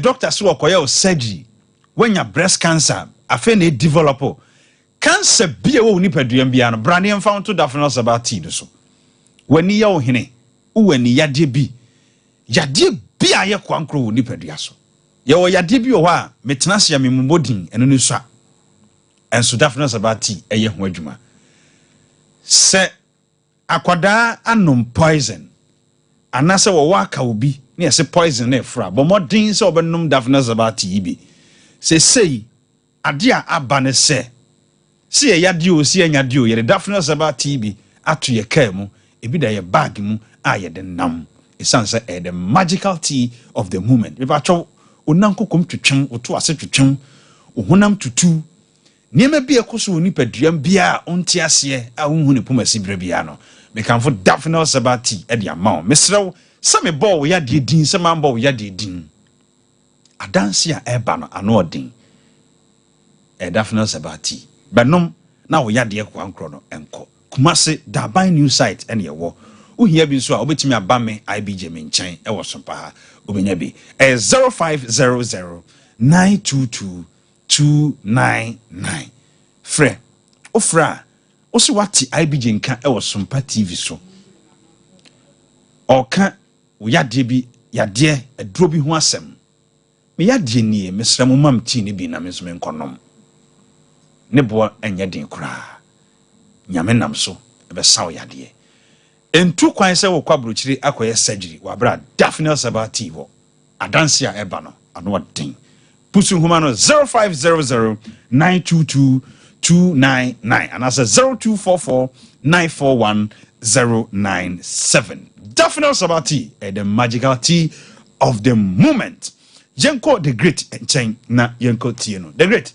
doctor so wɔkɔyɛ surgery when your breast cancer afei na develop cancer bia wo nipadua bia no brane mfa to daphne sabati no so wani ya wo hene wani yade bi a kwankro wo nipadua so ye wo yade bi wo a metena sia memodin eno ne so a enso daphne sabati eye ho adwuma se akwada anom poison anase wo waka obi ne se poison na efra bo modin se obenum daphne sabati bi se sei ade a aba ne se si ye yade o si anyade o ye daphne sabati bi ato ye ka mu ebi da ye bag mu a ye de nam esan se the magical tea of the moment if acho onanko kom twetwem oto ase twetwem ohunam tutu niema bi ekoso oni paduam bia onti ase a wonhu ne pomasi bra bia no me kanfo daphne sabati e de amao mesrew se me ball ya de din se man ball ya de din adanse a eba no ano odin daphne sabati benom na wo ya de kwankro no enko kumase daban new site ene yewo uhia bi so a obetimi aba me IBJ me nchen e wo SOMPA ha obenya bi 0500 922 299 frɛ ofra osi wati IBJ nka e wo SOMPA TV so oka wo yade bi yade aduro bi ho asɛm me yade nie mesra mo mam ti ne bi na me so me nkonom ne bo enye den kura nyame nam so ebe saw yade entu kwan se wo kwabrochiri akoye surgery wabra daphne sabati wo adanse a eba no ano den pusu huma no 0500 922 299 and as 0244 941 097 daphne sabati the magical tea of the moment yenko the great enchen na yenko tie no the great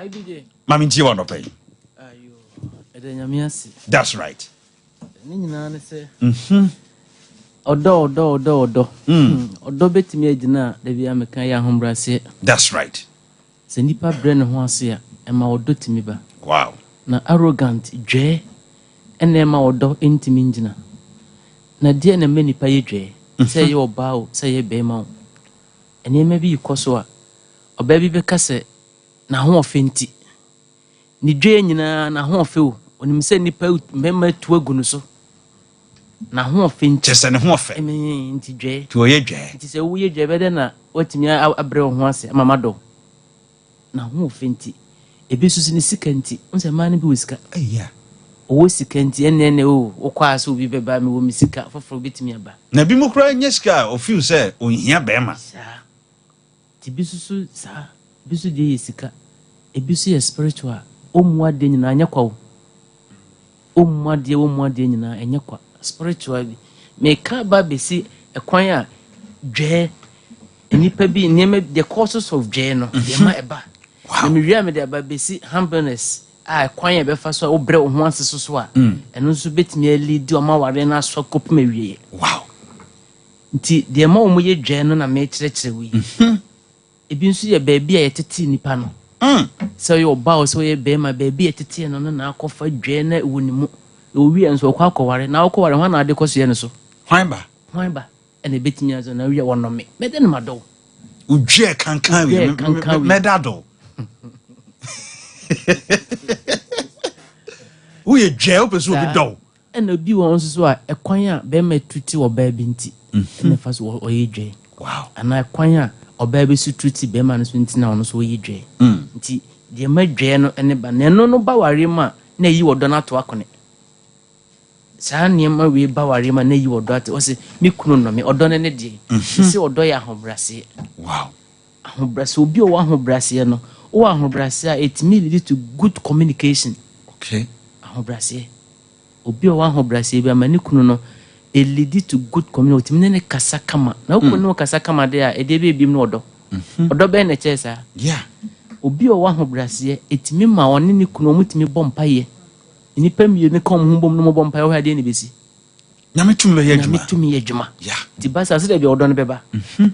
IBJ mami ntie wa no pay that's right odo betimi agina da bia meka ya hombrase that's right se nipa brand ho ase a ema odo timi ba wow na arrogant dwe ene ema odo entimi ngina na die na me nipa ye dwe se ye oba o se ye be ma o ene ema bi ikoso a oba bi be kase na ho ofenti ni dwe nyina na ho ofe o onim se nipa mema tu agunu so na ho ofenti chese ne ho ofe nti dwe to ye dwe nti se wo ye dwe be de na watimi abre ho ase mamado na ho ofenti ebi susu ni sikanti onse man bi wosika eya o sikanti ene o okwa so bi be ba me wo misika foforo betimi aba na bi mu kra nyesika o feel say onhia bema ti bi susu sa bi su de yesika ebi su ye spiritual omuade nyina anya kwa omuade nyina anya kwa spiritual bi me ka ba besi ekwan a dwe enipa bi niam the causes of dwe no de ma eba na me wia me de aba besi humbleness a ekwan e be fa so obre ho anseso so a eno nso betimi lead o ma ware na so kopma wie wow nti de ma o mo ye dwe no na me kyerɛkyerɛ wi ebi nso ye baabi a yetete nipa no so yo ba o so ye be ma baabi yetete no na akɔfa dwe na wonimu owi enso kwa akɔware na akɔware ho na ade kɔso ye ne so hwan ba ene betimi azo na wi wono me mede ne mado udwe kankan wi medado uye dwe opeso bi do ene bi won so a ekwan a be ma tuti oba bi nti ene fa so o ye dwe wow ana ekwan a oba bi su tuti be ma no so nti na ono so o ye dwe nti de ma dwe no ene ba ne no ba ware ma na yi wodo na to akone sa niema we ba ware ma na yi wodo ate o se mi kunu no me odo ne de se odo ya ahobrase wow ahobrase obi o wa ahobrase no o wa ahobrase a it lead to good communication okay ahobrase obi o wa ahobrase bi ama ne kunu no it lead to good community ne kasa kama na o kunu kasa kama de a e de be bim no odo odo be na chesa yeah obi o wa ahobrase etimi ma one ne kunu mutimi bompaye ni pem ye ne kom humbom no bompaye o ha de ne besi nyame tumi ye djuma yeah ti basa se de bi odo ne beba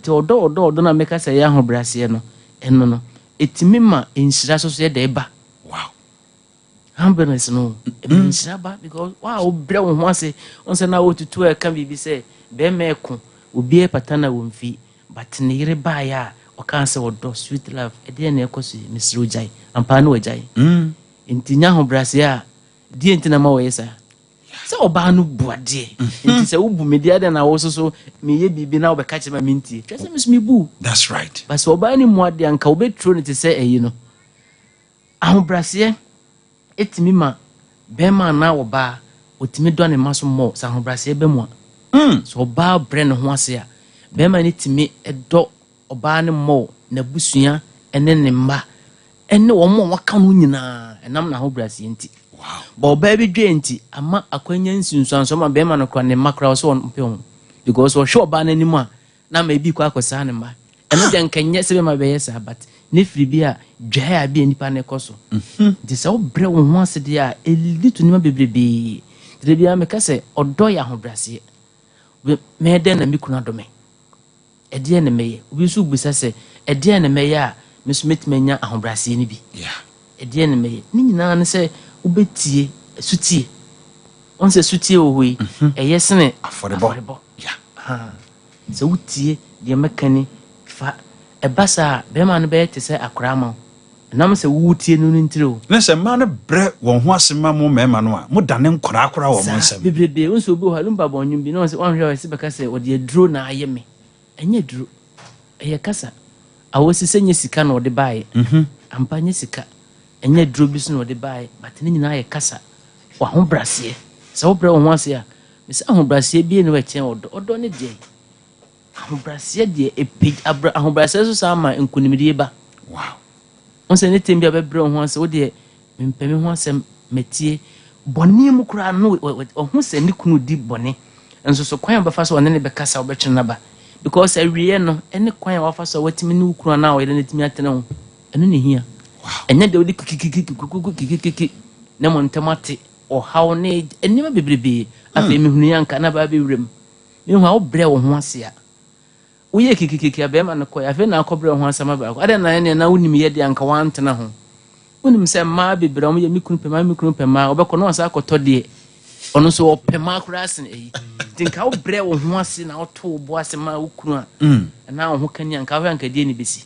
ti odo na meka se ya ahobrase no eno no etimi ma enhyira so so ye de ba wow humbleness no nhyira because wow brɛ wo ho ase on say na wo tutu e kan bibi say be me ko obi e patana wo mfi but ne yere ba ya o kan say wodo sweet love e de na ekoso misro jai ampa na wajai nti nya ho brase a die nti na ma wo yesa sɛ oba no buade nti sɛ wo bu me dia de na wo so me ye bibi na wo be ka kyema minti twese me bu that's right but so oba ni mu ade anka wo betro ne te sɛ eyi no ahobrase etimi ma bema na oba otimi do ne maso mo sa ahobrase be mu a so oba bre ne ho ase a bema ne timi edo oba ne mo na busua ene ne mba ene wo mo waka no nyina enam na ahobrase nti ba oba bi dwe nti ama akwanya nsunsuanso ma bema no kwa ne makra so on pe because wo hwe oba na nimu a na ma bi kwa akosa ne mba ene de nkanye se bema be yesa but ne firi bi a dwa a bi nipa ne koso de se obre wo ho ase de a elitu nima bebrebe de bia me kase odo ya ahobrase me de na mi kuna do me e de na me ye obi su gbisa se e de na me ye a me so metmenya ahobrase ni bi e de na me ye ni nyina ne se obetie sutie on se sutie o hui e yesene affordable se utie de mekani fa e basa be ma no be te se akrama nam se wutie no ntiro na se ma no bre won ho asema mo mema no a mo dane nkora akora wo mo nsem bebrebe unso obi ho lumba bonyum bi no se wan hwe se be kase wo de duro na aye me enye duro eye kasa awosi senye sika na wo de bae ampanye sika enye duro bi so na wo de bae but ne nyina aye kasa wa ho brase se wo bre wo ho ase a me se ho brase bi ne wa chen odo ne de ahobrase de epig abra ahobrase so sama nkunimdie ba wow on se ne tembi abebre ho ase wo de mpemi ho asem metie boni mu kura no ho se ne kunu di boni enso so kwan ba fa so ne be kasa wo be twena ba because awie no ene kwan wa fa so watimi ne kuru na wo ne timi atene ho eno ne hia enye de wo di kikikikikikikiki ne mo ntemate o hawo ne enima bebrebe afa mi hunu yanka na ba be wrem me ho obre wo ho ase a uye kikikiki abema no koya fe na akobre ho asama ba ade na ne na unim ye de anka wantena ho unim se ma bebre mo ye mikunu pema obekọ no asa akoto de ono so opema krasin eyi tinka obre wo ho ase na oto bo ase ma ukunu a na ho kani anka ho anka de ni besi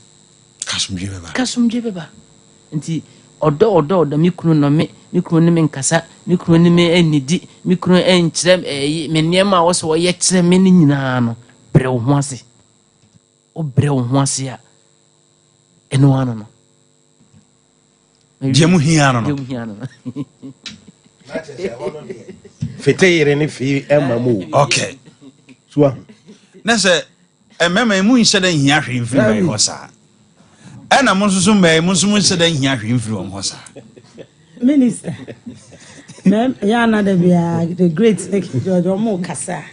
kasumje beba nti odo mikunu no mikunu ne menkasa mikunu ne me enidi mikunu enkyerem eyi me niema wo so ye kyerem me ni nyina no bre wo ho ase obre wo ho ase a eno ano no dia mu hia no fete yere ne fi emamu okay so na se emema mu nhyɛ da hia hwe mfiri bai ho saa ɛna mo nso mbai mo nso mo nhyɛ da hia hwe mfiri wo ho saa minister mem ya na da bia the great George Omo kasa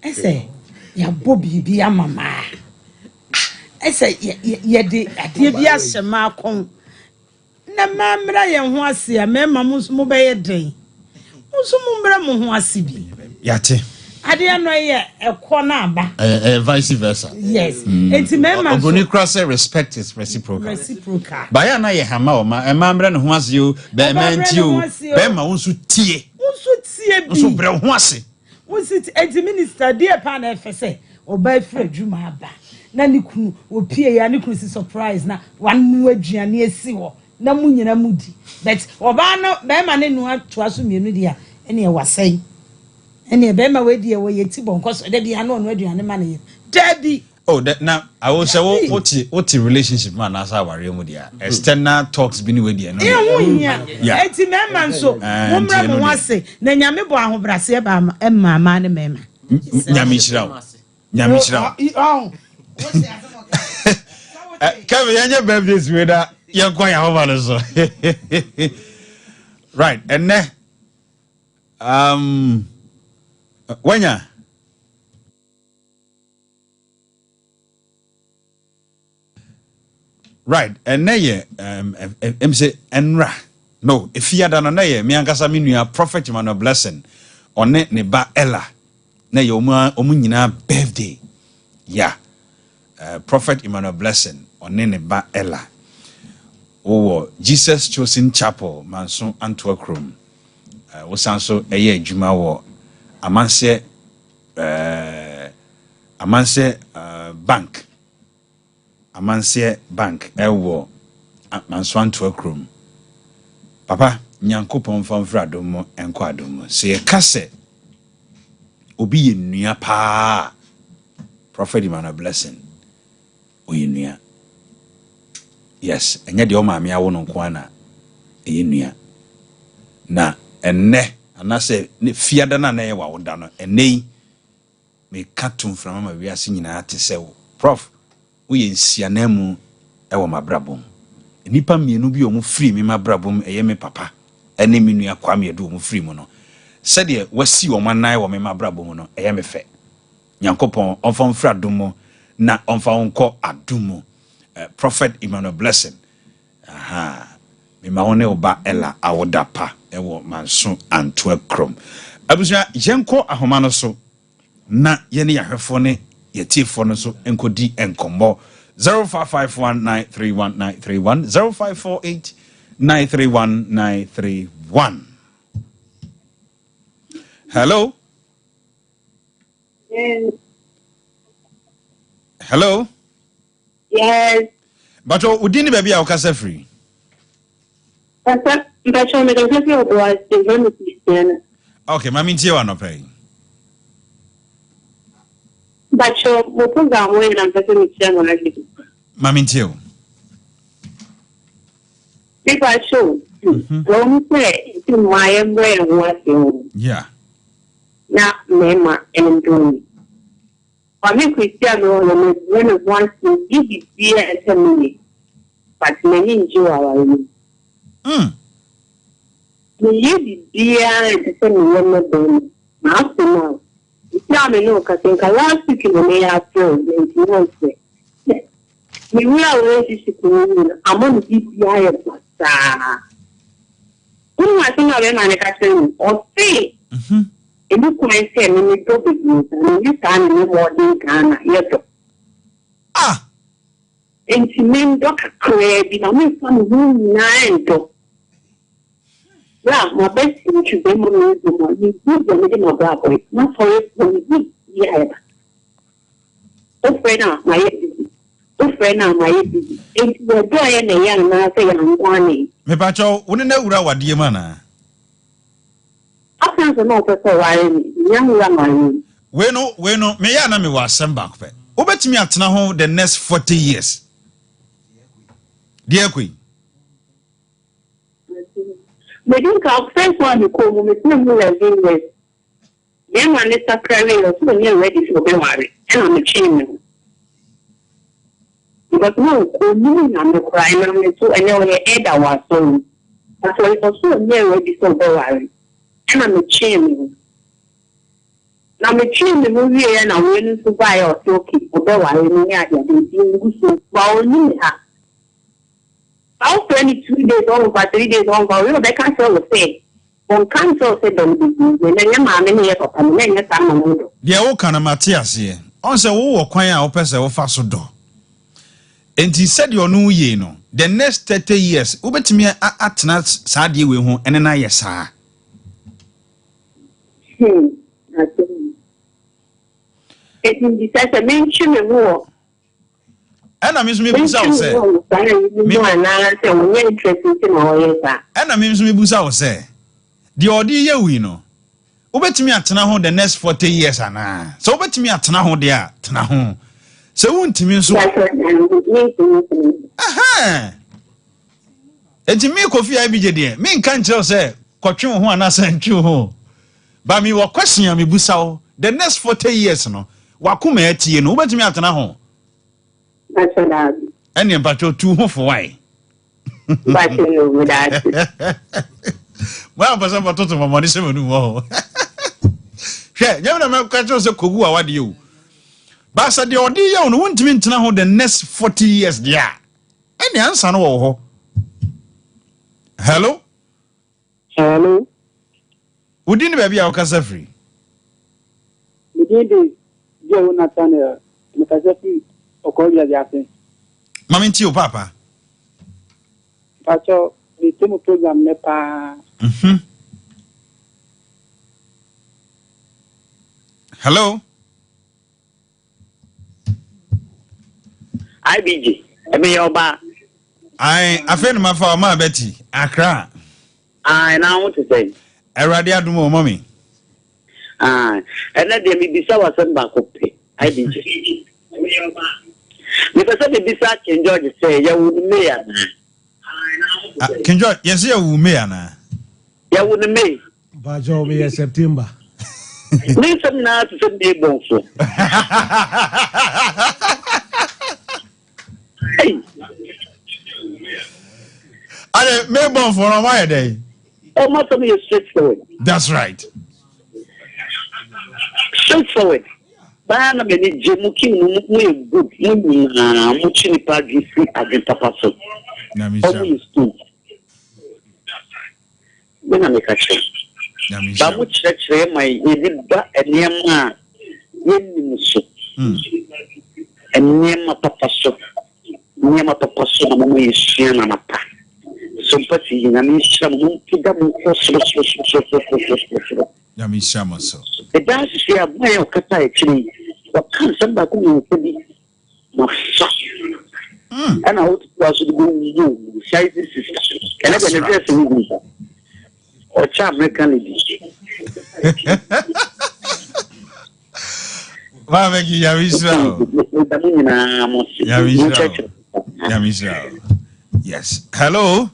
ese ya bobi bi amama ese ye de ade bi asema akon na mamra ye ho ase a mema mo be ye den muso mo mbra mo ho ase bi yate ade no ye ekọ na aba vice versa yes enti mema oboni cross respect is reciprocal ba ya na ye hama o ma mamra ne ho ase o be menti o be ma wonso tie bi so bre ho ase wonsit enti minister die pa na efese oba efra dwuma aba na ne kunu opie ya ne kunu si surprise na wanu aduane esi ho na munyina mudi but oba no be ma ne nu ato aso mienu dia ene e wasai ene e be ma we dia we yeti bonkoso de bia na onu aduane ma ne dabi oh that now I will say what relationship man as aware mu dia external talks bi ni we dia no yeah eti me man so mumra mo wase na nyame bo ahobrase ba mama ne mema nyame hira Kevin yanya birthdays we da yankwa ya hoba no so right and ne wanya right and ne ye say enra no if you ada no na ye me ankasa me nua prophet Emmanuel Blessing one ne ba Ella na ye omu nyina birthday yeah prophet Emmanuel Blessing one ne ba Ella oh Jesus Chosen Chapel manso Antwerp room wo sanso eye adwuma wo amanse bank amanse bank ewo manso Antwerp room papa nyankopon famfra dom enko adom se ye kase obi ye nua pa prophet Emmanuel Blessing oye nua yes enye de o maame awo no nko ana eye nua na enne anase ne fiada na na ye wa woda no enne me katum from ma wiase nyina te se wo prof wo ye nsia na mu e wo mabrabom nipa mienu bi o mu free me mabrabom eye me papa ene me nua kwame edu o mu free mu no se de wasi o manan wo me mabrabom no eye me fe nyankopon onfon fra dum na onfa onko adum prophet Emmanuel Blessing aha me ma woni oba ela awoda pa ewo manso Antwerp krom abusia yenko ahoma no so na yene yahwefo ne yetifo no so enkodi enkombo 0551931931 0548931931 hello Yes. Hello? Yes. But udini baby akasa free. But me can say you was the one Christian. Okay, mami ntie wa no pay. But you mo program we na person Christian na like. Mami ntie o. People show. Don't say to my brain what you. Yeah. Na mema and I mean, Christian, when it wants to give it beer and tell me, but many enjoy our room. The beer and tell me when my baby. After now, it's not a look. I think I last week in the May after, and you won't say. We will already see the I'm on the beer and pasta. I think I'm going to or say. And you can say, you go business, and you can't live more than Ghana, yet. Ah! And she meant Dr. Craig, you know, me from room 9. Yeah, my best thing to be more you good the middle of that boy, not for it when you good, yeah. Oh, friend, my busy. Oh, friend, my busy. And you're doing a young man, say, I'm warning. Me pacho, wouldn't know what dear mana. I can't know young man. We no, me ya na me was send back. Obet me at now the next 40 years. Dear Queen. But you can first one you call me, no more than this. Then one is a craving or so near ready to be married, and I'm a chain. But no, I'm a crime, and I know your head I was so. That's why it was so near ready to be married. And I'm a chain. Now, a chain the movie and I'm willing to buy or talking or go out in the area. I'll 22 days on, but 3 days on, but they can't sell the same. One can't sell the same, and then your mamma and your papa, and then your son. The old kind of Matthias here. On say, oh, quite our person or fast door. And he said, you're no ye no. The next 30 years, Ubet me at not Sadi with home, and then I yes, sir. It is a mention of war. And I mean, me Busa say, and I mean, me Busa say, the ordeal we know. Ubet me at now the next 40 years, and so bet me at now, dear, Tanaho. So won't me so. Aha! And to me, coffee, I be dear. Me can't tell, say, Quatron, who are sent you. But me were questioning me Busa the next 40 years, no. Wakume eti no bet me at now. That's what I Any about your 2 for why? But you know, with that. Well, but some total my money 7 more. Share, you know, catch us a kugu, what do you? Basa the ordeal won't mean to know the next 40 years, dear. Any answer no. Hello? Hello? Udini baby our casa free. Udini Jonathan Mutazafi Okoya Yasin. Mamintio papa. Pacho, the team program nepa. Hello. IBG. I mean, Oba. I feel my for my Betty. Accra. I now want to say. Eradia Dumo, mommy. And let them be so was back up. IBG. Because the Bisa King George say, you would mayor. King George, yes, you will mayor. You would make. Bajo be September. Listen now to some day bonso. I may born for a while day. Oh, must be straightforward. That's right. Straightforward. Bana meni jemuki mu good mu muchini pagi si agenta paso. Na misha. Bena mekache. Na misha. Ba mu chire mai yediba enema yenni muso. Enema papaso. Enema papaso na mu yishia na mapa. SOMPA na misha mu kida mu koso. Na misha maso. The dance here boy o kata actually. What can somebody come to and I would was go shy this system. And I can address me or charm mechanism. Yes. Hello.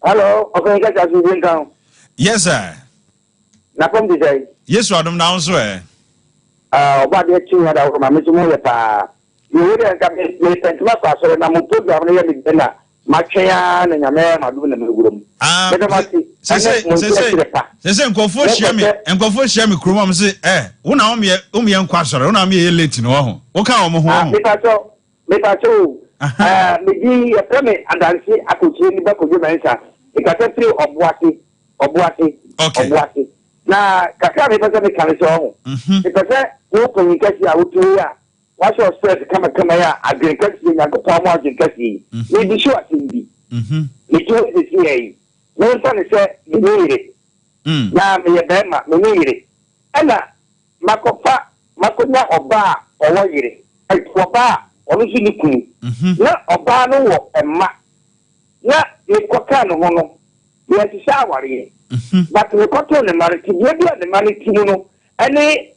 Hello. Okay, guys, we down. Yes, sir. Napom today. Yes, Adam down, sir. What the two had over my Mizumapa. You wouldn't come in my pastor and I'm put down here with Bella, Machayan and a man are doing the room. Say, go for Shammy and go for Shammy Crum say, one army, and Quasar, one army late in Oho. What kind of home? Maybe a permit and I see I could see the back of your answer. Because I feel of what na kakra me pese me kan so me pese wo communication a wotu ya wa show stress kama ya agriculture nya ko pa mo agriculture me di show atimbi me to the CA no san se me yire na me ye bema me yire ana makopa makonya oba owo yire ai oba onu su ni kunu na oba no wo emma na e koka no ho no ye ti sha aware but we got on the market, the money Tino, and me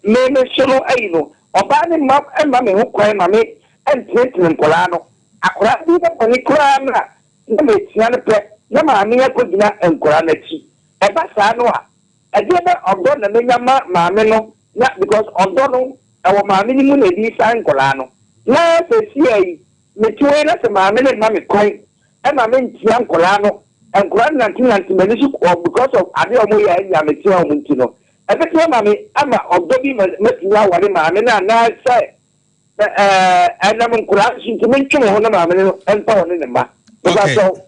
solo aino, or banning map and mammy who cry mammy and Clinton Colano. I could be the Ponicrana, no mates, no mammy, could not and Coraneti. A Bassanoa, a dinner of Donna Minama, Mameno, not because of Donald, our mammy moon, a San Colano. Now, say, see, me two and mammy and mammy coin, and I mean Tian Colano. And grand and because of Adiomoya and Yamatia Muntino. Every time I'm of Dobby Messia, what I'm now say. And I'm encouraging to mention one of my and phone in the map. Papa,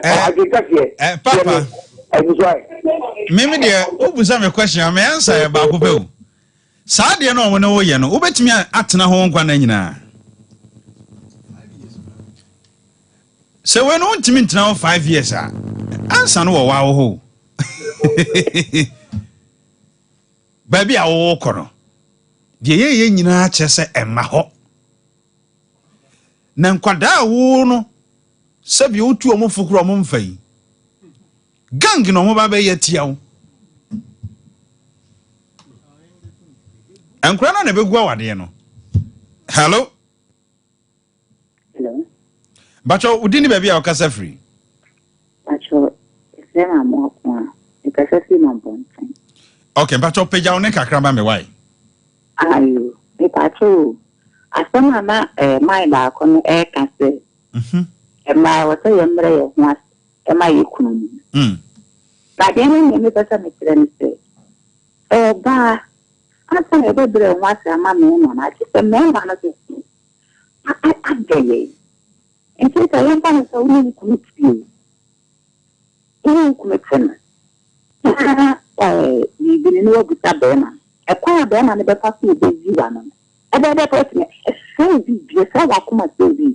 I was right. Maybe there was a question I may answer about Hobo. Sadia no one over you know, bet me at na home Quanina. So when on to mint now 5 years, answer no wow. Baby, I walk on. The ye yina chese and maho. Nanquada wono, sub you to a mufukro mumfay. Gang no more baby yet yow. And Crana never go out, you know. Hello. Hello. But you didn't baby our casa free. But you, if there are more, because I see my point. Okay, but you pay your neck a crab me why? Are you? If I true, I saw my back on the air can say, and my was a young brave once, and my economy. But then, you never say, oh, bah, I saw a baby once a mammy, and I just a man on it. I'm gay. And since I am going to only commit you, you commit him. You've been in a good Bema. A choir Bema never passed you, baby one. A better person, a so big, a so I come at baby.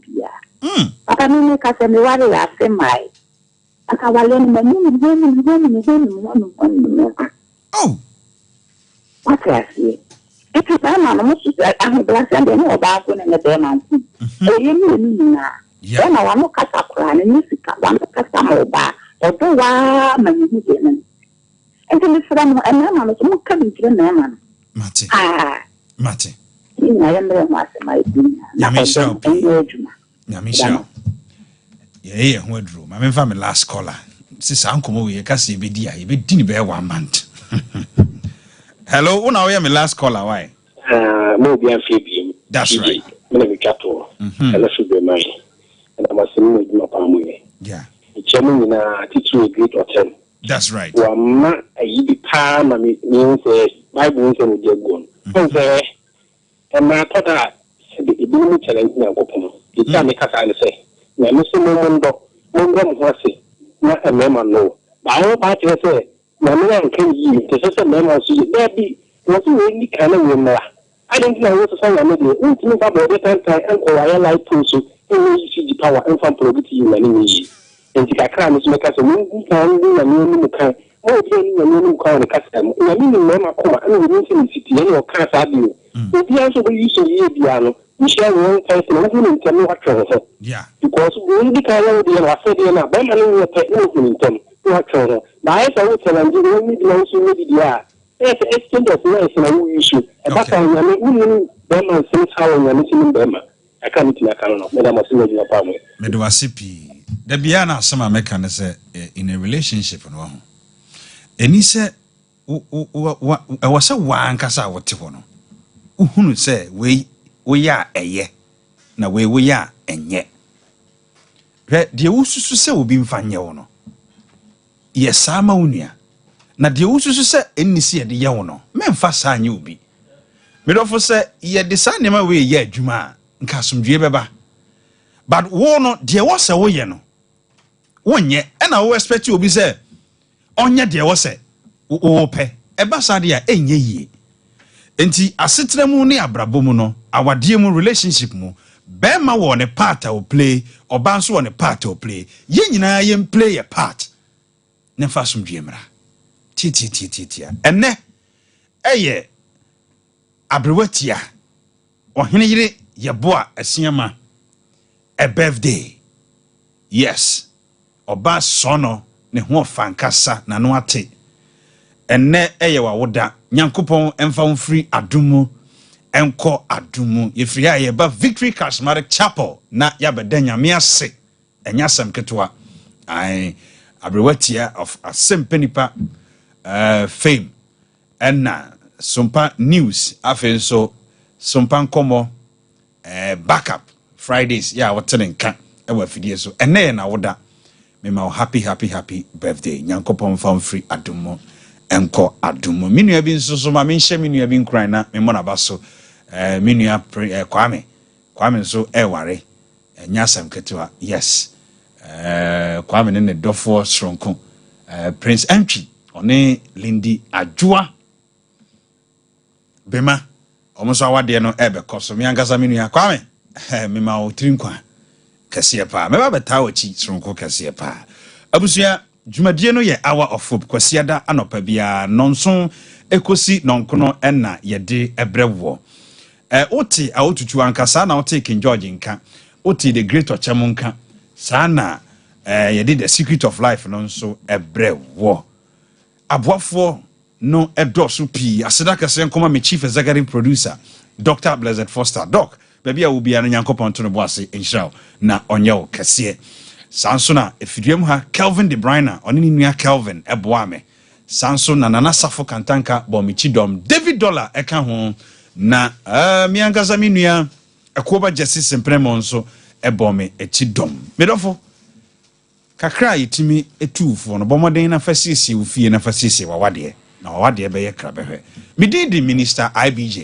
Papa, me make us a worry after my. Oh. What I see. It is a man who said, I have blessed and know about when the demon. Then I want to cut up crying and music. I want to cut some more back or do one man. And then it's from a man who's more coming to the man. Matty. Matty. I am the master, my dear. Yamisha. Yeah, what room? I'm in family last caller. Since Uncle we can see Bedia, you be dinner bear 1 month. Hello, when I am my last caller, why? Maybe I'm Phoebe. That's right. Maybe Cato. And I should be mine. And I must move my family. Yeah. It's chairman in a teacher a great hotel. That's right. Well, ma, I palm, I mean, my bones and get gone. And I thought that the economic challenge now open. It's a make a say. Now, Mr. Mondo was not a member, no. But our party say, Mamma can you, the sister member, so there be, was really kind of woman. I didn't know what to say. I'm going to about the time and I like to see the power and from probability you any. And the crime is make us a movie can do a new kind. Oh, getting a new car the custom. I mean, Mamma, and we didn't see the city or cars are due. But the answer we used to hear piano. We shall one person and tell me what trouble. Yeah. Because we become the said in a band and we take nothing in them. What trouble. But I would tell them, you need to also maybe the art. There's an exchange of nice and a issue. At that time, I mean, them and since how I'm listening to them. I can't think I cannot. Madam, I see what you're about. Medwasipi. The Biana, some American is in a relationship. And he said, I was a one cassa what Tivono. Who say, we are a ye. Na we are and yet. The Usu say will be in Fanya. Yes, Sama Unia. Na the Usu say, any see the Yawono. Men fast and you be. Medofo say, ye design my way, ye, Juma, and Casum Jebeba. But one, dear was a way, no. 1 year, and I will expect you be say, on your dear was say, Ope, a basadia, and ye. Enti asetre mu ne abrabo mu no awade mu relationship mu be ma wo ne part will play oba nso wo ne part will play ye nyina ye play a part ne fa somdwe mra ti enne eye abrewatia ohene yire ye boa asiama a birthday yes oba sono ne ho fankasa na no ate enne eye wa woda nyankopon emfa free adumu enko adumu ye free aye ba Victory Charismatic Chapel na ya beda nyame ase enya sam ketwa ai abrewatia of asempenipa fame enna SOMPA news afen so SOMPA nkomo backup Fridays ya wotenenka e wa fidie so enne na woda me ma happy birthday nyankopon fa free adumu enko adumo minua bi nso ma me nhye minua bi nkran na me mona baso minua kwame nso ware nya sam ketewa yes kwame ne dofo sronko Prince Entry one Lindy Adwoa bema omoso awade no koso me ankasa minua kwame me ma o trinkwa kase pa me ba beta wachi sronko kase pa abusua Jumadie no ye hour of hope kwasiada anopa bia nonson ekosi nonkono enna yede ebrewo oti awotutu ankasa na oti King George nka oti the great ochemu nka sana yede the secret of life nonso ebrewo aboafo no edosu pi aseda kase nkoma me chief executive producer Dr. Blessed Foster Doc baby a wo bia no nyankopon to no boase enhira na onye kase Sansona efiduem ha Kelvin De Bruyne oni nua Kelvin eboame Sanso na nana safo kantanka bomichi dom David Dollar eka ho na miangaza minua ekoba Jesse Sempremo nso ebome echi dom medofo kakra yitimi etufo no bomoden na fasisi ufie na fasisi wawade na wawade be ye krabehwe mididi minister IBJ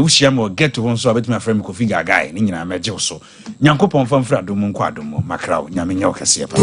ushia mo get to so abetimi afrem Kofi Gagai ni nyina meje so nyankopon famfra dom nko adom makrawo nyame nya okase pa